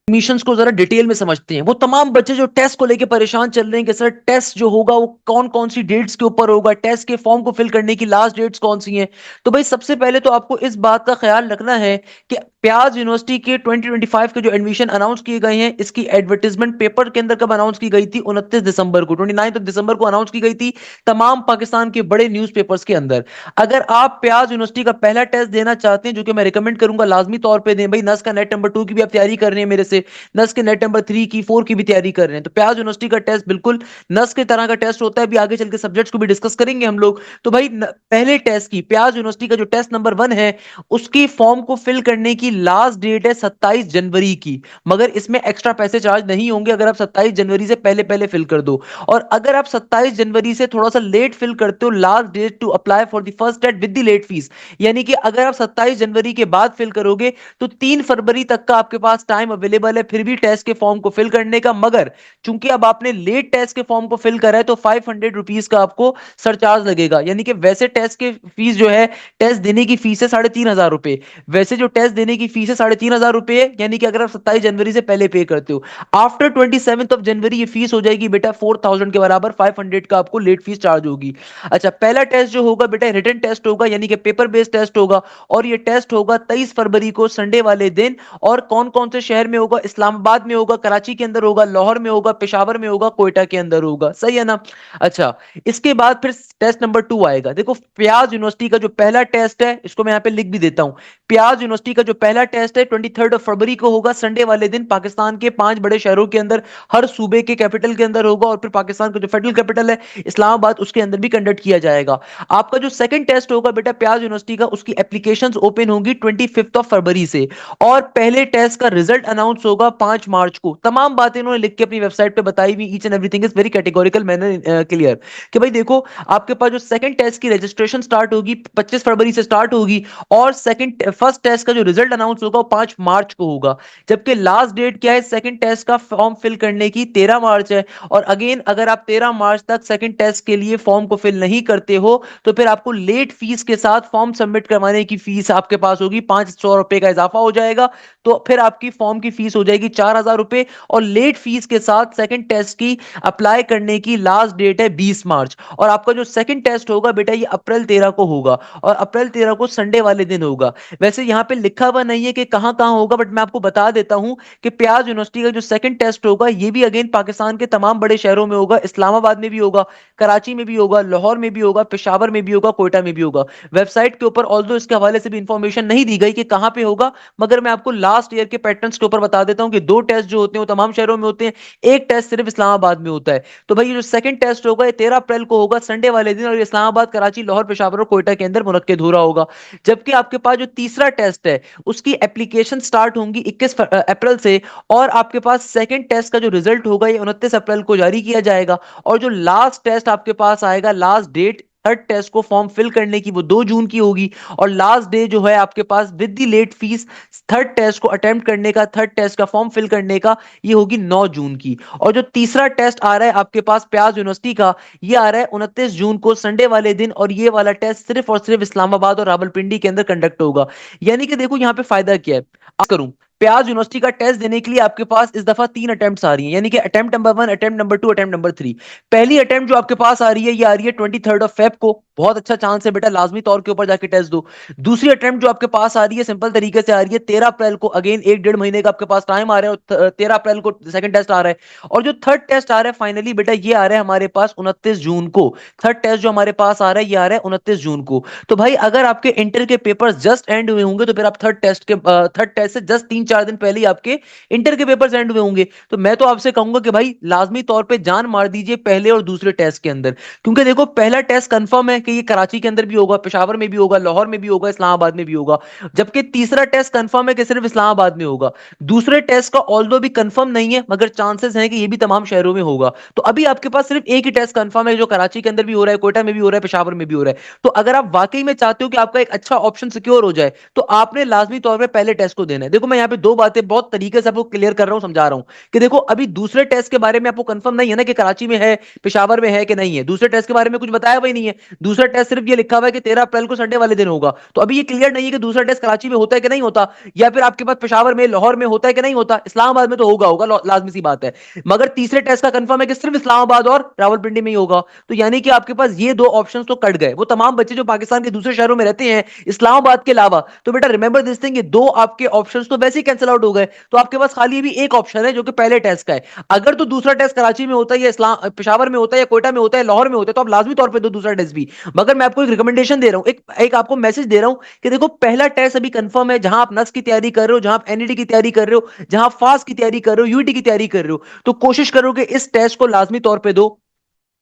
एडमिशंस को जरा डिटेल में समझते हैं। वो तमाम बच्चे जो टेस्ट को लेके परेशान चल रहे हैं कि सर टेस्ट जो होगा वो कौन कौन सी डेट्स के ऊपर होगा, टेस्ट के फॉर्म को फिल करने की लास्ट डेट्स कौन सी हैं। तो भाई सबसे पहले तो आपको इस बात का ख्याल रखना है कि प्याज यूनिवर्सिटी के 2025 के जो एडमिशन अनाउंस किए गए हैं, इसकी एडवर्टीजमेंट पेपर के अंदर कब अनाउंस की गई थी? 29 दिसंबर को, 29 दिसंबर को अनाउंस की गई थी तमाम पाकिस्तान के बड़े न्यूज़पेपर्स के अंदर। अगर आप प्याज यूनिवर्सिटी का पहला टेस्ट देना चाहते हैं, जो कि मैं रिकमेंड करूंगा लाजमी तौर पे दें, भाई नस का नेट नंबर 2 की भी आप तैयारी कर रहे हैं मेरे से, नस के नेट नंबर 3 की 4 की भी तैयारी कर रहे हैं, तो प्याज यूनिवर्सिटी का टेस्ट बिल्कुल नस के तरह का टेस्ट होता है। भी आगे चल के सब्जेक्ट्स को भी डिस्कस करेंगे हम लोग। तो भाई पहले टेस्ट की, प्याज यूनिवर्सिटी का जो टेस्ट नंबर 1 है, उसकी फॉर्म को फिल करने की लास्ट डेट है 27 जनवरी की, मगर इसमें एक्स्ट्रा पैसे चार्ज नहीं होंगे अगर आप 27 जनवरी से पहले पहले फिल कर दो। और अगर आप 27 जनवरी से थोड़ा सा लेट फिल करते हो, last date to apply for the first date with the late fees, यानी कि अगर आप 27 जनवरी के बाद फिल करोगे तो 3 फरवरी तक का आपके पास टाइम अवेलेबल है फिर भी टेस्ट के फॉर्म को फिल करने का। मगर चूंकि अब आपने लेट टेस्ट के फॉर्म को फिल करा है तो 500 रुपीज का आपको सरचार्ज लगेगा, यानी कि वैसे टेस्ट की फीस जो है, टेस्ट देने की फीस है 3,500 रुपए, वैसे जो टेस्ट देने की फीस है 3,500 रुपए है, यानी कि अगर आप 27 जनवरी से पहले पे करते हो, आफ्टर 27 ऑफ जनवरी ये फीस हो जाएगी बेटा 4,000 के बराबर, 500 का आपको लेट फीस चार्ज होगी। अच्छा, पहला टेस्ट जो होगा बेटा रिटन टेस्ट होगा, यानी कि पेपर बेस्ड टेस्ट होगा, और ये टेस्ट होगा 23 फरवरी को संडे वाले दिन। और कौन कौन से शहर में होगा? इस्लामाबाद में होगा, कराची के अंदर होगा, लाहौर में होगा, पेशावर में होगा, कोयटा के अंदर होगा। सही है ना? अच्छा, इसके बाद फिर टेस्ट नंबर 2 आएगा। देखो, प्याज यूनिवर्सिटी का जो पहला टेस्ट है, इसको मैं यहाँ पे लिख भी देता हूं, प्याज यूनिवर्सिटी का जो पहला टेस्ट है 23 फरवरी को होगा, संडे वाले दिन, पाकिस्तान के 5 बड़े शहरों के अंदर, हर सूबे के कैपिटल के अंदर होगा, और फिर पाकिस्तान का जो फेडरल कैपिटल है इस्लामाबाद, उसके अंदर भी कंडक्ट किया जाएगा। आपका जो सेकंड टेस्ट होगा बेटा प्याज यूनिवर्सिटी का, उसकी एप्लीकेशंस ओपन होंगी 25 ऑफ फरवरी से, और पहले टेस्ट का रिजल्ट अनाउंस होगा 5 मार्च को। तमाम बातें इन्होंने लिख के अपनी वेबसाइट पे बताई हुई, each and everything is very categorical manner clear, कि भाई देखो, आपके पास जो सेकंड टेस्ट की रजिस्ट्रेशन स्टार्ट होगी 25 फरवरी से स्टार्ट होगी, और सेकंड फर्स्ट टेस्ट का जो रिजल्ट अनाउंस होगा वो 5 मार्च को होगा। जबकि लास्ट डेट क्या है सेकंड टेस्ट का फॉर्म फिल करने की? 13 मार्च है। और अगेन, अगर आप 13 मार्च तक सेकंड टेस्ट के लिए फॉर्म को फिल नहीं करते हो तो फिर आपको लेट फीस के साथ फॉर्म सबमिट करवाने की फीस आपके पास होगी, 500 रुपए का इजाफा हो जाएगा, तो फिर आपकी फॉर्म की फीस हो जाएगी 4,000 रुपए। और लेट फीस के साथ सेकंड टेस्ट की अप्लाई करने की लास्ट डेट है 20 मार्च। और आपका जो सेकंड टेस्ट होगा बेटा ये अप्रैल 13 को होगा, और अप्रैल 13 को संडे वाले दिन होगा। वैसे यहां पे लिखा हुआ नहीं है कि कहां कहां होगा, बट मैं आपको बता देता हूं कि प्याज यूनिवर्सिटी का जो सेकंड टेस्ट होगा ये भी अगेन पाकिस्तान के तमाम बड़े शहरों में होगा, इस्लामाबाद में भी होगा, कराची में भी होगा, लाहौर में भी होगा, पेशावर में भी होगा, कोयटा में भी होगा। वेबसाइट के ऊपर ऑल्दो इसके हवाले से भी इंफॉर्मेशन नहीं दी गई कि कहां पे होगा, मगर मैं आपको लास्ट ईयर के पैटर्न्स के ऊपर बता देता हूं कि 2 टेस्ट जो होते हैं वो तमाम शहरों में होते हैं, एक टेस्ट सिर्फ इस्लामाबाद में होता है। तो भाई ये जो सेकंड टेस्ट होगा ये 13 अप्रैल को होगा, संडे वाले दिन, और इस्लामाबाद, कराची, लाहौर, पेशावर और कोयटा के अंदर मुनक्किद हो रहा होगा। जबकि आपके पास जो तीसरा टेस्ट है उसकी एप्लीकेशन स्टार्ट होंगी 21 अप्रैल से, और आपके पास सेकंड टेस्ट का जो रिजल्ट होगा ये 29 अप्रैल को जारी किया जाएगा। और जो लास्ट टेस्ट आपके पास आएगा, लास्ट डेट थर्ड टेस्ट को फॉर्म फिल करने की, वो 2 जून की होगी, और लास्ट डे जो है आपके पास with the late fees third test को अटेम्प्ट करने का, थर्ड टेस्ट का फॉर्म फिल करने का, ये होगी 9 जून की। और जो तीसरा टेस्ट आ रहा है आपके पास प्याज यूनिवर्सिटी का, ये आ रहा है 29 जून को संडे वाले दिन, और ये वाला टेस्ट सिर्फ और सिर्फ इस्लामाबाद और रावलपिंडी के अंदर कंडक्ट होगा। यानी कि देखो यहाँ पे फायदा क्या है, करूं, प्याज यूनिवर्सिटी का टेस्ट देने के लिए आपके पास इस दफा 3 अटेम्प्ट्स आ रही हैं, यानी कि attempt number 1, attempt number 2, attempt number 3। पहली अटेम्प्ट जो आपके पास आ रही है ये आ रही है 23 ऑफ फेब को, बहुत अच्छा चांस है बेटा, लाजमी तौर के ऊपर जाके टेस्ट दो। दूसरी अटेम्प्ट जो आपके पास आ रही है सिंपल तरीके से आ रही है 13 अप्रैल को, अगेन 1 डेढ़ महीने का आपके पास टाइम आ रहा है, 13 अप्रैल को सेकंड टेस्ट आ रहा है। और जो थर्ड टेस्ट आ रहा है फाइनली बेटा ये आ रहा है हमारे पास 29 जून को। थर्ड टेस्ट जो हमारे पास आ रहा है ये आ रहा है 29 जून को। तो भाई अगर आपके इंटर के पेपर जस्ट एंड हुए होंगे तो फिर आप थर्ड टेस्ट से जस्ट 3-4 दिन पहले ही आपके इंटर के पेपर एंड हुए होंगे। तो मैं तो आपसे कहूंगा कि भाई लाजमी तौर पे जान मार दीजिए पहले और दूसरे टेस्ट के अंदर, क्योंकि देखो पहला टेस्ट कंफर्म है कि ये कराची के अंदर भी होगा, पेशावर में भी होगा, लाहौर में भी होगा, इस्लामाबाद में भी होगा। जबकि तीसरा टेस्ट कंफर्म है कि सिर्फ इस्लामाबाद में होगा। दूसरे टेस्ट का ऑल्दो भी कंफर्म नहीं है, मगर चांसेस हैं कि ये भी तमाम शहरों में होगा। तो अभी आपके पास सिर्फ एक ही टेस्ट कंफर्म है जो कराची के अंदर भी हो रहा है, कोयटा में भी हो रहा है, पेशावर में भी हो रहा है। तो अगर आप वाकई में चाहते हो कि आपका एक अच्छा ऑप्शन सिक्योर हो जाए तो आपने लाजमी तौर पर पहले टेस्ट को देना है। देखो मैं यहाँ पे 2 बातें बहुत तरीके से आपको क्लियर कर रहा हूं, समझा रहा हूं कि देखो अभी दूसरे टेस्ट के बारे में आपको कंफर्म नहीं है ना कि कराची में है, पेशावर में है कि नहीं है। दूसरे टेस्ट के बारे में कुछ बताया हुआ ही नहीं है। दूसरा टेस्ट सिर्फ ये लिखा हुआ है कि 13 अप्रैल को संडे वाले दिन होगा। तो अभी ये क्लियर नहीं है कि दूसरा टेस्ट कराची में होता है कि नहीं होता, या फिर आपके पास पेशावर में, लाहौर में होता है कि नहीं होता। इस्लामाबाद में तो होगा होगा, लाजमी सी बात है। मगर तीसरे टेस्ट का कंफर्म है कि सिर्फ इस्लामाबाद और रावलपिंडी में ही होगा। तो यानी कि आपके पास ये 2 ऑप्शंस तो कट गए। वो तमाम बच्चे जो पाकिस्तान के दूसरे शहरों में रहते हैं इस्लामाबाद के अलावा, तो बेटा रिमेंबर दिस थिंग, ये 2 आपके ऑप्शंस तो वैसे ही कैंसिल आउट हो गए। तो आपके पास खाली भी एक ऑप्शन है जो कि पहले टेस्ट का है। अगर तो दूसरा टेस्ट कराची में होता है, या इस्लाम पेशावर में होता है, या कोयटा में होता है, लाहौर में होता है, तो आप लाजमी तौर पे दो दूसरा टेस्ट भी। मगर मैं आपको एक रिकमेंडेशन दे रहा हूं, एक आपको मैसेज दे रहा हूं कि देखो पहला टेस्ट अभी कंफर्म है, जहां आप नस की तैयारी कर रहे हो, जहां आप एनईडी की तैयारी कर रहे हो, जहां फास्ट की तैयारी कर रहे हो, यूईटी की तैयारी कर रहे हो, तो कोशिश करो कि इस टेस्ट को लाजमी तौर पे दो।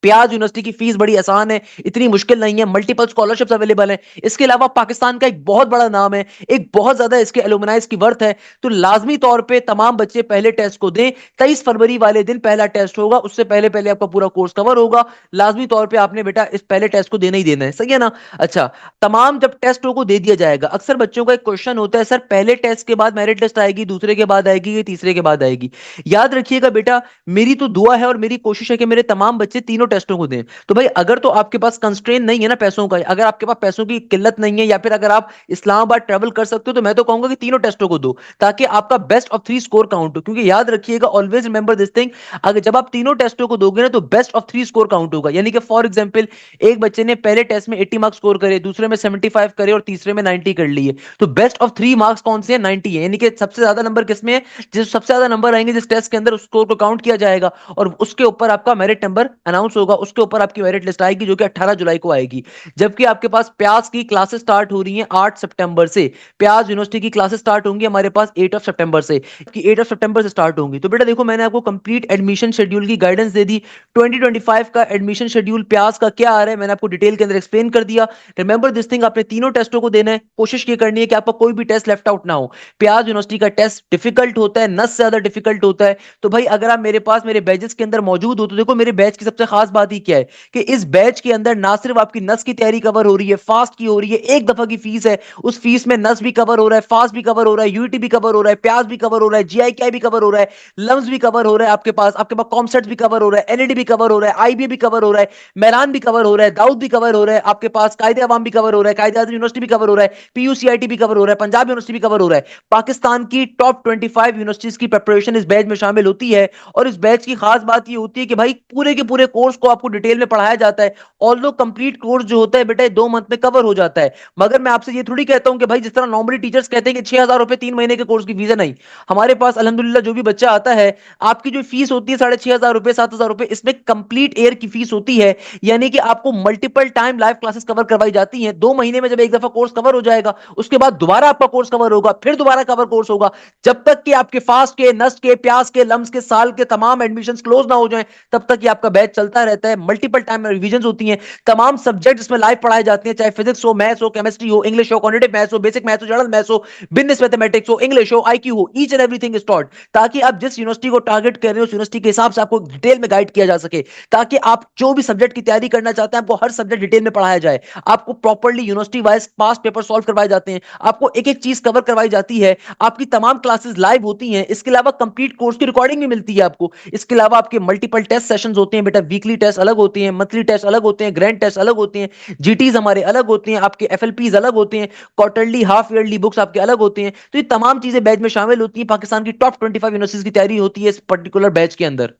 प्याज यूनिवर्सिटी की फीस बड़ी आसान है, इतनी मुश्किल नहीं है, मल्टीपल स्कॉलरशिप्स अवेलेबल हैं। इसके अलावा पाकिस्तान का एक बहुत बड़ा नाम है, एक बहुत ज्यादा इसके एलुमनाइज की वर्थ है। तो लाजमी तौर पे तमाम बच्चे पहले टेस्ट को दें। 23 फरवरी वाले दिन पहला टेस्ट होगा, उससे पहले पहले आपका पूरा कोर्स कवर होगा। लाजमी तौर पे आपने बेटा इस पहले टेस्ट को देना ही देना है, सही है ना। अच्छा, तमाम जब टेस्टों को दे दिया जाएगा, अक्सर बच्चों का एक क्वेश्चन होता है, सर पहले टेस्ट के बाद मेरिट लिस्ट आएगी, दूसरे के बाद आएगी, या तीसरे के बाद आएगी। याद रखिएगा बेटा, मेरी तो दुआ है और मेरी कोशिश है कि मेरे तमाम बच्चे तीनों टेस्टों को दें। तो भाई अगर तो आपके पास कंस्ट्रेन नहीं है ना पैसों का, अगर आपके पास पैसों की किल्लत नहीं है, या फिर अगर आप इस्लामाबाद ट्रेवल कर सकते हो, तो मैं तो कहूंगा कि तीनों टेस्टों को दो, ताकि आपका बेस्ट ऑफ 3 स्कोर काउंट हो। क्योंकि याद रखिएगा, ऑलवेज रिमेंबर दिस थिंग, अगर जब आप तीनों टेस्टों को दोगे ना, तो बेस्ट ऑफ 3 स्कोर काउंट होगा। यानी कि फॉर एग्जाम्पल, एक बच्चे ने पहले टेस्ट में 80 मार्क्स स्कोर करे, दूसरे में 75 करे और तीसरे में 90 कर लिए, तो बेस्ट ऑफ 3 मार्क्स कौन से हैं? 90 है। यानी कि सबसे ज्यादा नंबर किसमें है? जिस सबसे ज्यादा नंबर आएंगे जिस टेस्ट के अंदर, उस स्कोर को काउंट किया जाएगा और उसके ऊपर आपका मेरिट नंबर अनाउंस होगा, उसके ऊपर आपकी मेरिट लिस्ट आएगी, जो कि 18 जुलाई को आएगी। जबकि आपके पास प्याज की क्लासेस स्टार्ट हो रही हैं 8 सितंबर से। प्याज यूनिवर्सिटी की क्लासेस स्टार्ट होंगी हमारे पास 8 ऑफ सितंबर से, कि 8 ऑफ सितंबर से स्टार्ट होंगी। तो बेटा देखो, मैंने आपको कंप्लीट एडमिशन शेड्यूल की गाइडेंस दे दी। 2025 का एडमिशन शेड्यूल प्याज का क्या आ रहा है, मैंने आपको डिटेल के अंदर एक्सप्लेन कर दिया। रिमेंबर दिस थिंग, आपने तीनों टेस्टों को देना है। कोशिश ये करनी है कि आपका कोई भी टेस्ट लेफ्ट आउट ना हो। प्याज यूनिवर्सिटी का टेस्ट डिफिकल्ट होता है, नस से ज्यादा डिफिकल्ट होता है। तो भाई अगर आप मेरे पास मेरे बैचेस के अंदर मौजूद हो, तो देखो मेरे बैच की सबसे खास बात ही क्या है, कि इस बैच के अंदर ना सिर्फ आपकी नस की तैयारी कवर हो रही है, फास्ट की हो रही है, एक दफा की फीस है, उस फीस में नस भी कवर हो रहा है, फास्ट भी कवर हो रहा है, यूईटी भी कवर हो रहा है, प्याज भी कवर हो रहा है, जीआईके भी कवर हो रहा है, लम्स भी कवर हो रहा है, आपके पास कॉमसेट्स भी कवर हो रहा है, एनईडी भी कवर हो रहा है, आईबी भी कवर हो रहा है, मेरान भी कवर हो रहा है, दाऊद भी कवर हो रहा है, आपके पास कायदे अवाम भी कवर हो रहा है, कायदे आजम यूनिवर्सिटी भी कवर हो रहा है, पीयूसीआईटी भी कवर हो रहा है, पंजाब यूनिवर्सिटी भी कवर हो रहा है। पाकिस्तान की टॉप 25 यूनिवर्सिटीज की प्रिपरेशन इस बैच में शामिल होती है। और इस बैच की खास बात ये होती है कि भाई पूरे के पूरे कोर्स को आपको डिटेल में पढ़ाया जाता है। ऑल्दो कंप्लीट कोर्स जो होता है बेटा 2 मंथ में कवर हो जाता है। मगर मैं आपसे ये थोड़ी कहता हूं कि भाई जिस तरह नॉर्मली टीचर्स कहते हैं कि 6,000 रुपए 3 महीने के कोर्स की फीस है, नहीं। हमारे पास अल्हम्दुलिल्लाह जो भी बच्चा आता है, आपकी जो फीस होती है 6,500 रुपए 7,000 रुपए, इसमें कंप्लीट ईयर की फीस होती है। यानी कि आपको multiple time live classes cover करवाई जाती हैं। 2 महीने में जब एक दफा कोर्स कवर हो जाएगा, उसके बाद दोबारा आपका कोर्स कवर होगा, फिर दोबारा कवर कोर्स होगा, जब तक कि आपके फास्ट के, नस्ट के, प्यास के, लम्स के, साल के तमाम एडमिशन क्लोज ना हो जाए, तब तक ये आपका बैच चलता रहता है। मल्टीपल टाइम रिविजन होती हैं, तमाम सब्जेक्ट इसमें लाइव पढ़ाए जाते हैं, चाहे फिजिक्स हो, मैथ्स हो, केमिस्ट्री हो, इंग्लिश हो, क्वांटिटेटिव मैथ्स हो, बेसिक मैथ्स हो, जनरल मैथ्स हो, बिजनेस मैथमेटिक्स हो, इंग्लिश हो, आईक्यू हो, each and everything is taught, ताकि आप जिस यूनिवर्सिटी को टारगेट कर रहे हो उस यूनिवर्सिटी के हिसाब से आपको डिटेल में गाइड किया जा सके, ताकि आप जो भी सब्जेक्ट की तैयारी करना चाहते हैं, आपको हर सब्जेक्ट डिटेल में पढ़ाया जाए। आपको properly university wise past paper solve करवाए जाते हैं, आपको एक एक चीज कवर करवाई जाती है, आपकी तमाम क्लासेस लाइव होती हैं। इसके अलावा कंप्लीट कोर्स की रिकॉर्डिंग भी मिलती है आपको। इसके अलावा आपके मल्टीपल टेस्ट सेशंस होते हैं बेटा, वीकली टेस्ट अलग होते हैं, मंथली टेस्ट अलग होते हैं, ग्रैंड टेस्ट अलग होते हैं, जीटीज हमारे अलग होते हैं, आपके एफएलपीज अलग होते हैं, क्वार्टरली हाफ ईयरली बुक्स आपके अलग होते हैं। तो ये तमाम चीजें बैच में शामिल होती हैं। पाकिस्तान की टॉप 25 यूनिवर्सिटीज की तैयारी होती है इस पर्टिकुलर बैच के अंदर।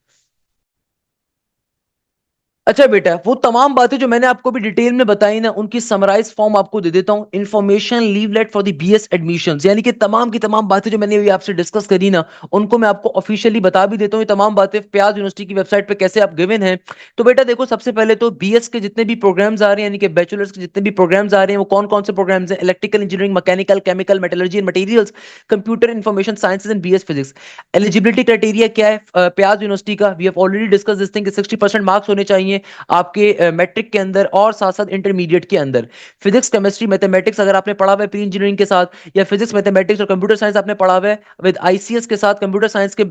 अच्छा बेटा, वो तमाम बातें जो मैंने आपको भी डिटेल में बताई ना, उनकी समराइज फॉर्म आपको दे देता हूं। Information leaflet for the BS admissions, यानी कि तमाम की तमाम बातें जो मैंने अभी आपसे डिस्कस करी ना, उनको मैं आपको ऑफिशियली बता भी देता हूं। ये तमाम बातें प्याज यूनिवर्सिटी की वेबसाइट पे कैसे आप गिवन हैं। तो बेटा देखो, सबसे पहले तो बीएस के जितने भी प्रोग्राम्स आ रहे हैं, यानी कि बैचलर्स के जितने भी प्रोग्राम्स आ रहे हैं, वो कौन कौन से प्रोग्राम्स हैं? Electrical engineering, mechanical, chemical, metallurgy and materials, computer information sciences and BS physics. Eligibility criteria क्या है प्याज यूनिवर्सिटी का? We have already discuss this thing, 60% marks होने चाहिए आपके मैट्रिक के अंदर और साथ साथ इंटरमीडिएट के अंदर। फिजिक्स, केमिस्ट्री, मैथमेटिक्स अगर आपने पढ़ा हुआ है प्री इंजीनियरिंग के साथ, या फिजिक्स, मैथमेटिक्स और कंप्यूटर साइंस आपने पढ़ा हुआ है विद आईसीएस के साथ, कंप्यूटर साइंस के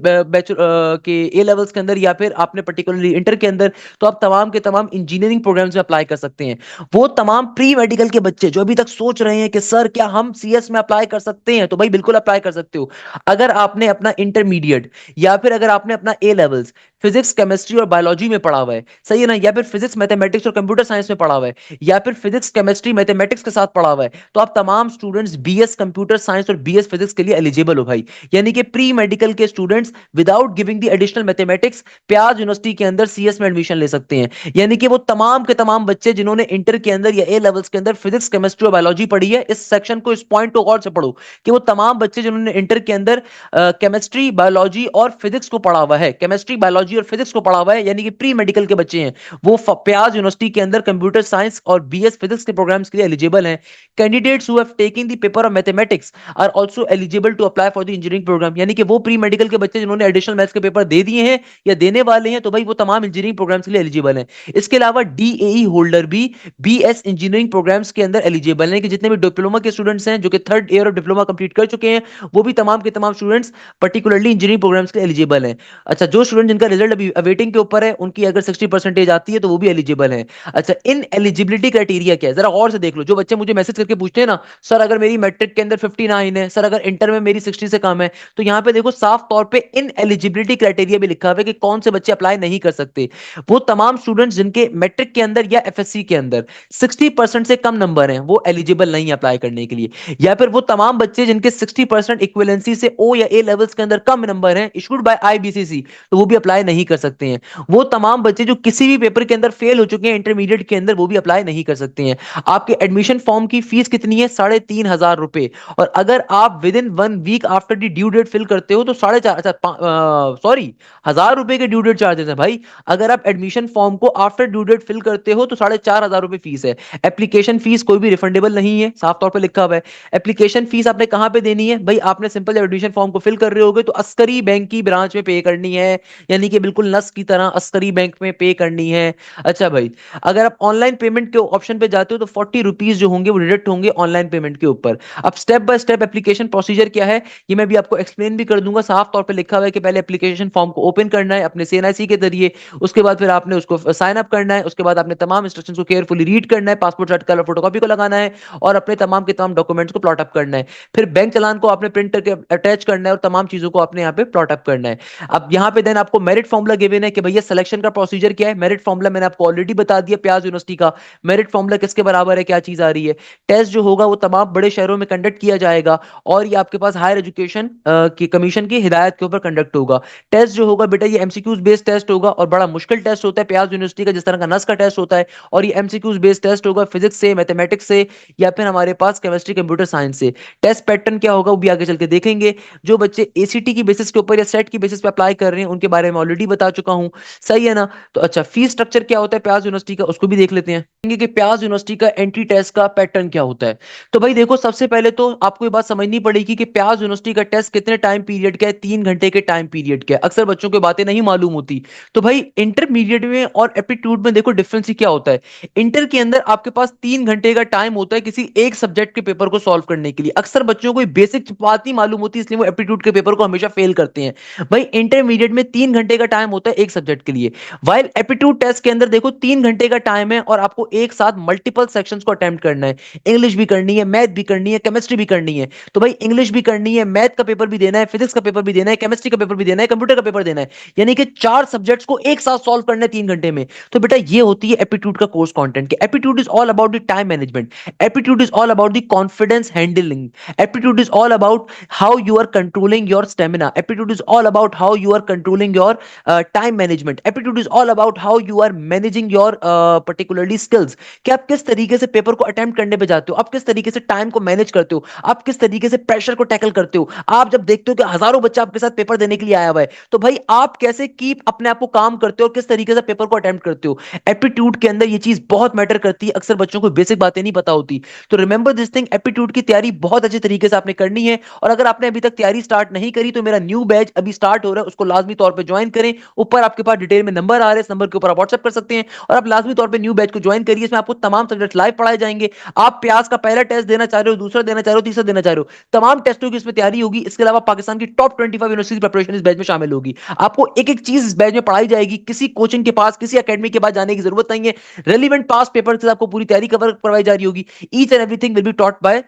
के ए लेवल्स के अंदर, या फिर आपने पर्टिकुलरली इंटर के अंदर, तो आप तमाम के तमाम इंजीनियरिंग प्रोग्राम्स में अप्लाई कर सकते हैं। वो तमाम प्री मेडिकल के बच्चे जो अभी तक सोच रहे हैं कि सर क्या हम सीएस में अप्लाई कर सकते हैं, तो भाई बिल्कुल अप्लाई कर सकते हो। अगर आपने अपना इंटरमीडिएट, या फिर अगर आपने अपना ए लेवल्स फिजिक्स, केमिस्ट्री और बायोलॉजी में पढ़ा हुआ है, सही है ना, या फिर फिजिक्स, मैथमेटिक्स और कंप्यूटर साइंस में पढ़ा हुआ है, या फिर फिजिक्स, केमिस्ट्री, मैथमेटिक्स के साथ पढ़ा हुआ है, तो आप तमाम स्टूडेंट्स बीएस कंप्यूटर साइंस और बीएस फिजिक्स के लिए एलिजिबल हो भाई। यानी कि प्री मेडिकल के students without giving the additional mathematics प्याज यूनिवर्सिटी के अंदर सीएस में एडमिशन ले सकते हैं। यानी कि वो तमाम के तमाम बच्चे जिन्होंने इंटर के अंदर या ए लेवल्स के अंदर फिजिक्स, केमिस्ट्री और बायोलॉजी पढ़ी है, इस सेक्शन को, इस पॉइंट को गौर से पढ़ो कि वो तमाम बच्चे जिन्होंने इंटर के अंदर केमिस्ट्री, बायोलॉजी और फिजिक्स को पढ़ा हुआ है, केमिस्ट्री, बायोलॉजी बायोलॉजी और फिजिक्स को पढ़ा हुआ है, यानी कि प्री मेडिकल के बच्चे हैं, वो प्याज यूनिवर्सिटी के अंदर कंप्यूटर साइंस और बीएस फिजिक्स के प्रोग्राम्स के लिए एलिजिबल हैं। Candidates who have taken the paper of mathematics are also eligible to apply for the engineering programme, यानी कि वो प्री मेडिकल के बच्चे जिन्होंने एडिशनल मैथ्स के पेपर दे दिए हैं या देने वाले हैं, तो भाई वो तमाम इंजीनियरिंग प्रोग्राम्स के लिए एलिजिबल हैं। इसके अलावा डीएई होल्डर भी बीएस इंजीनियरिंग प्रोग्राम्स के अंदर एलिजिबल हैं, कि जितने भी डिप्लोमा के स्टूडेंट्स हैं जो कि third year of diploma complete कर चुके हैं, वो भी तमाम के तमाम स्टूडेंट्स पर्टिकुलरली इंजीनियरिंग प्रोग्राम्स के एलिजिबल हैं। अच्छा, जो स्टूडेंट जिनका रिजल्ट अभी अवेटिंग के ऊपर है, उनकी अगर 60% आती है तो वो भी एलिजिबल है। अच्छा, इन एलिजिबिलिटी क्राइटेरिया क्या है, जरा और से देख लो। जो बच्चे मुझे मैसेज करके पूछते हैं ना, सर अगर मेरी मैट्रिक के अंदर 59 है, सर अगर इंटर में मेरी 60 से कम है, तो यहाँ पे देखो साफ तौर पे इन एलिजिबिलिटी क्राइटेरिया भी लिखा हुआ है कि कौन से बच्चे अप्लाई नहीं कर सकते। वो तमाम स्टूडेंट्स जिनके मैट्रिक के अंदर या एफएससी के अंदर 60% से कम नंबर हैं, वो एलिजिबल नहीं अप्लाई करने के लिए। या फिर वो तमाम बच्चे जिनके 60% इक्विवेलेंसी से ओ या ए लेवल्स के अंदर कम नंबर हैं इशूड बाय आईबीसीसी, तो वो भी अप्लाई नहीं कर सकते हैं। वो तमाम बच्चे जो किसी भी पेपर के अंदर फेल हो चुके हैं इंटरमीडिएट के अंदर, वो भी अप्लाई नहीं कर सकते हैं। आपके एडमिशन फॉर्म की फीस कितनी है? 3,500 रुपए। और अगर आप within 1 week after the due date fill करते हो तो 4,500, अच्छा सॉरी, 1,000 रुपए के ड्यू डेट चार्जेस है भाई। अगर आप एडमिशन फॉर्म को आफ्टर ड्यू डेट फिल करते हो तो 4,500 रुपए फीस है। एप्लीकेशन फीस कोई भी रिफंडेबल नहीं है, साफ तौर पर लिखा हुआ है। एप्लीकेशन फीस आपने कहां पे देनी है भाई? आपने सिंपल जब एडमिशन फॉर्म को फिल कर रहे होगे तो अस्करी बैंक की ब्रांच में पे करनी है, यानी कि बिल्कुल नस की तरह अस्करी बैंक में पे करनी है। अच्छा भाई, अगर आप ऑनलाइन पेमेंट के ऑप्शन पे जाते हो तो 40 रुपीज जो होंगे वो डिडक्ट होंगे ऑनलाइन पेमेंट के ऊपर। अब step by step application procedure क्या है ये मैं भी आपको एक्सप्लेन भी कर दूंगा। साफ तौर पे लिखा हुआ है कि पहले एप्लीकेशन फॉर्म को ओपन करना है अपने सीएनआईसी के जरिए, उसके बाद फिर आपने उसको साइन अप करना है, उसके बाद आपने तमाम इंस्ट्रक्शंस को केयरफुली रीड करना है, पासपोर्ट साइज कलर फोटोकॉपी को लगाना है और अपने तमाम के तमाम डॉक्यूमेंट्स को प्लॉट अप करना है। फिर बैंक चालान को आपने प्रिंट करके अटैच करना है और तमाम चीजों को आपने यहाँ पे प्लॉट अप करना है। अब यहाँ पे देन आपको मेरिट फॉर्मुला गिवन है कि भैया सिलेक्शन का प्रोसीजर क्या है। मेरिट फॉर्मुला मैंने आपको ऑलरेडी बता दिया, प्याज यूनिवर्सिटी का मेरिट फॉर्मुला किसके बराबर है, क्या चीज आ रही है। टेस्ट जो होगा वो तमाम बड़े शहरों में कंडक्ट किया जाएगा और ये आपके पास हायर एजुकेशन की कमीशन की हिदायत के ऊपर कंडक्ट होगा। टेस्ट जो होगा बेटा ये एमसीक्यूज बेस्ड टेस्ट होगा और बड़ा मुश्किल टेस्ट होता है प्याज यूनिवर्सिटी का, जिस तरह का नस का टेस्ट होता है। और ये एमसीक्यूज बेस्ड टेस्ट होगा फिजिक्स से, मैथमेटिक्स से या फिर हमारे पास केमिस्ट्री कंप्यूटर साइंस से। टेस्ट पैटर्न क्या होगा वो भी आगे चल के देखेंगे। जो बच्चे एसीटी की बेसिस के ऊपर या सेट की बेसिस पे अप्लाई कर रहे हैं उनके बारे में ऑलरेडी बता चुका हूं, सही है ना। तो अच्छा, फीस स्ट्रक्चर क्या होता है प्याज यूनिवर्सिटी का उसको भी देख लेते हैं कि प्याज यूनिवर्सिटी का एंट्री टेस्ट का पैटर्न क्या होता है। तो भाई देखो, सबसे पहले तो आपको ये बात समझनी पड़ेगी कि प्याज यूनिवर्सिटी का टेस्ट कितने टाइम पीरियड का है, 3 घंटे के टाइम पीरियड का है। अक्सर बच्चों को बातें नहीं मालूम होती। तो भाई इंटरमीडिएट में और एप्टीट्यूड में देखो डिफरेंस ही क्या होता है। इंटर के अंदर आपके पास 3 घंटे का टाइम होता है किसी एक सब्जेक्ट के पेपर को सॉल्व करने के लिए। अक्सर बच्चों को बेसिक बात नहीं मालूम होती, इसलिए वो एप्टीट्यूड के पेपर को हमेशा फेल करते हैं। भाई इंटरमीडिएट में 3 घंटे का टाइम होता है एक सब्जेक्ट के लिए, वाइल एप्टीट्यूड टेस्ट के अंदर देखो 3 घंटे का टाइम है और आपको एक साथ मल्टीपल सेक्शंस को अटेम्प्ट करना है। इंग्लिश भी करनी है, मैथ भी करनी है, केमिस्ट्री भी करनी है। तो भाई इंग्लिश भी करनी है, मैथ का पेपर भी देना है, फिजिक्स का पेपर भी देना है, केमिस्ट्री का पेपर भी देना है, कंप्यूटर का पेपर देना है, यानी कि 4 सब्जेक्ट्स को एक साथ सॉल्व करना है 3 घंटे में। तो बेटा ये होती है एप्टीट्यूड का course content. Aptitude is all about the time management, aptitude is all about the confidence handling, aptitude is all about how you are controlling your stamina, aptitude is all about how you are controlling your time management, aptitude is all about how you are managing your particularly skills, कि आप किस तरीके से paper को attempt करने पे जाते हो, आप किस तरीके से टाइम को मैनेज करते हो, आप किस तरीके से प्रेशर को टैकल करते हो। आप जब देखते हो कि हजारों बच्चा आपके साथ पेपर देने के लिए आया हुआ है, तो भाई आप कैसे कीप अपने आप को काम करते हो और किस तरीके से पेपर को अटेम्प्ट करते हो। एप्टीट्यूड के अंदर ये चीज बहुत मैटर करती है, अक्सर बच्चों को बेसिक बातें नहीं पता होती। तो रिमेंबर दिस थिंग, एप्टीट्यूड की तैयारी बहुत अच्छे तरीके से आपने करनी है। और अगर आपने अभी तक तैयारी स्टार्ट नहीं करी तो मेरा न्यू बैच अभी स्टार्ट हो रहा है, उसको लाजमी तौर पर ज्वाइन करें। ऊपर आपके पास डिटेल में नंबर आ रहे हैं, इस नंबर के ऊपर आप व्हाट्सएप कर सकते हैं और आप लाजमी तौर पर न्यू बैच को ज्वाइन करिए। इसमें आपको तमाम सब्जेक्ट लाइव पढ़ाए जाएंगे। आप प्याज का पहला टेस्ट देना चाह रहे हो, दूसरा देना चाह रहे हो, तीसरा देना चाह रहे हो, तमाम टेस्टों की इसमें तैयारी होगी। इसके अलावा पाकिस्तान की टॉप 25 यूनिवर्सिटी प्रिपरेशन इस बैच में शामिल होगी। आपको एक एक चीज इस बैच में पढ़ाई जाएगी, किसी कोचिंग के पास, किसी एकेडमी के पास जाने की जरूरत नहीं है। रेलिवेंट पास पेपर से आपको पूरी तैयारी कवर करवाई जा रही होगी। Each and everything will be taught by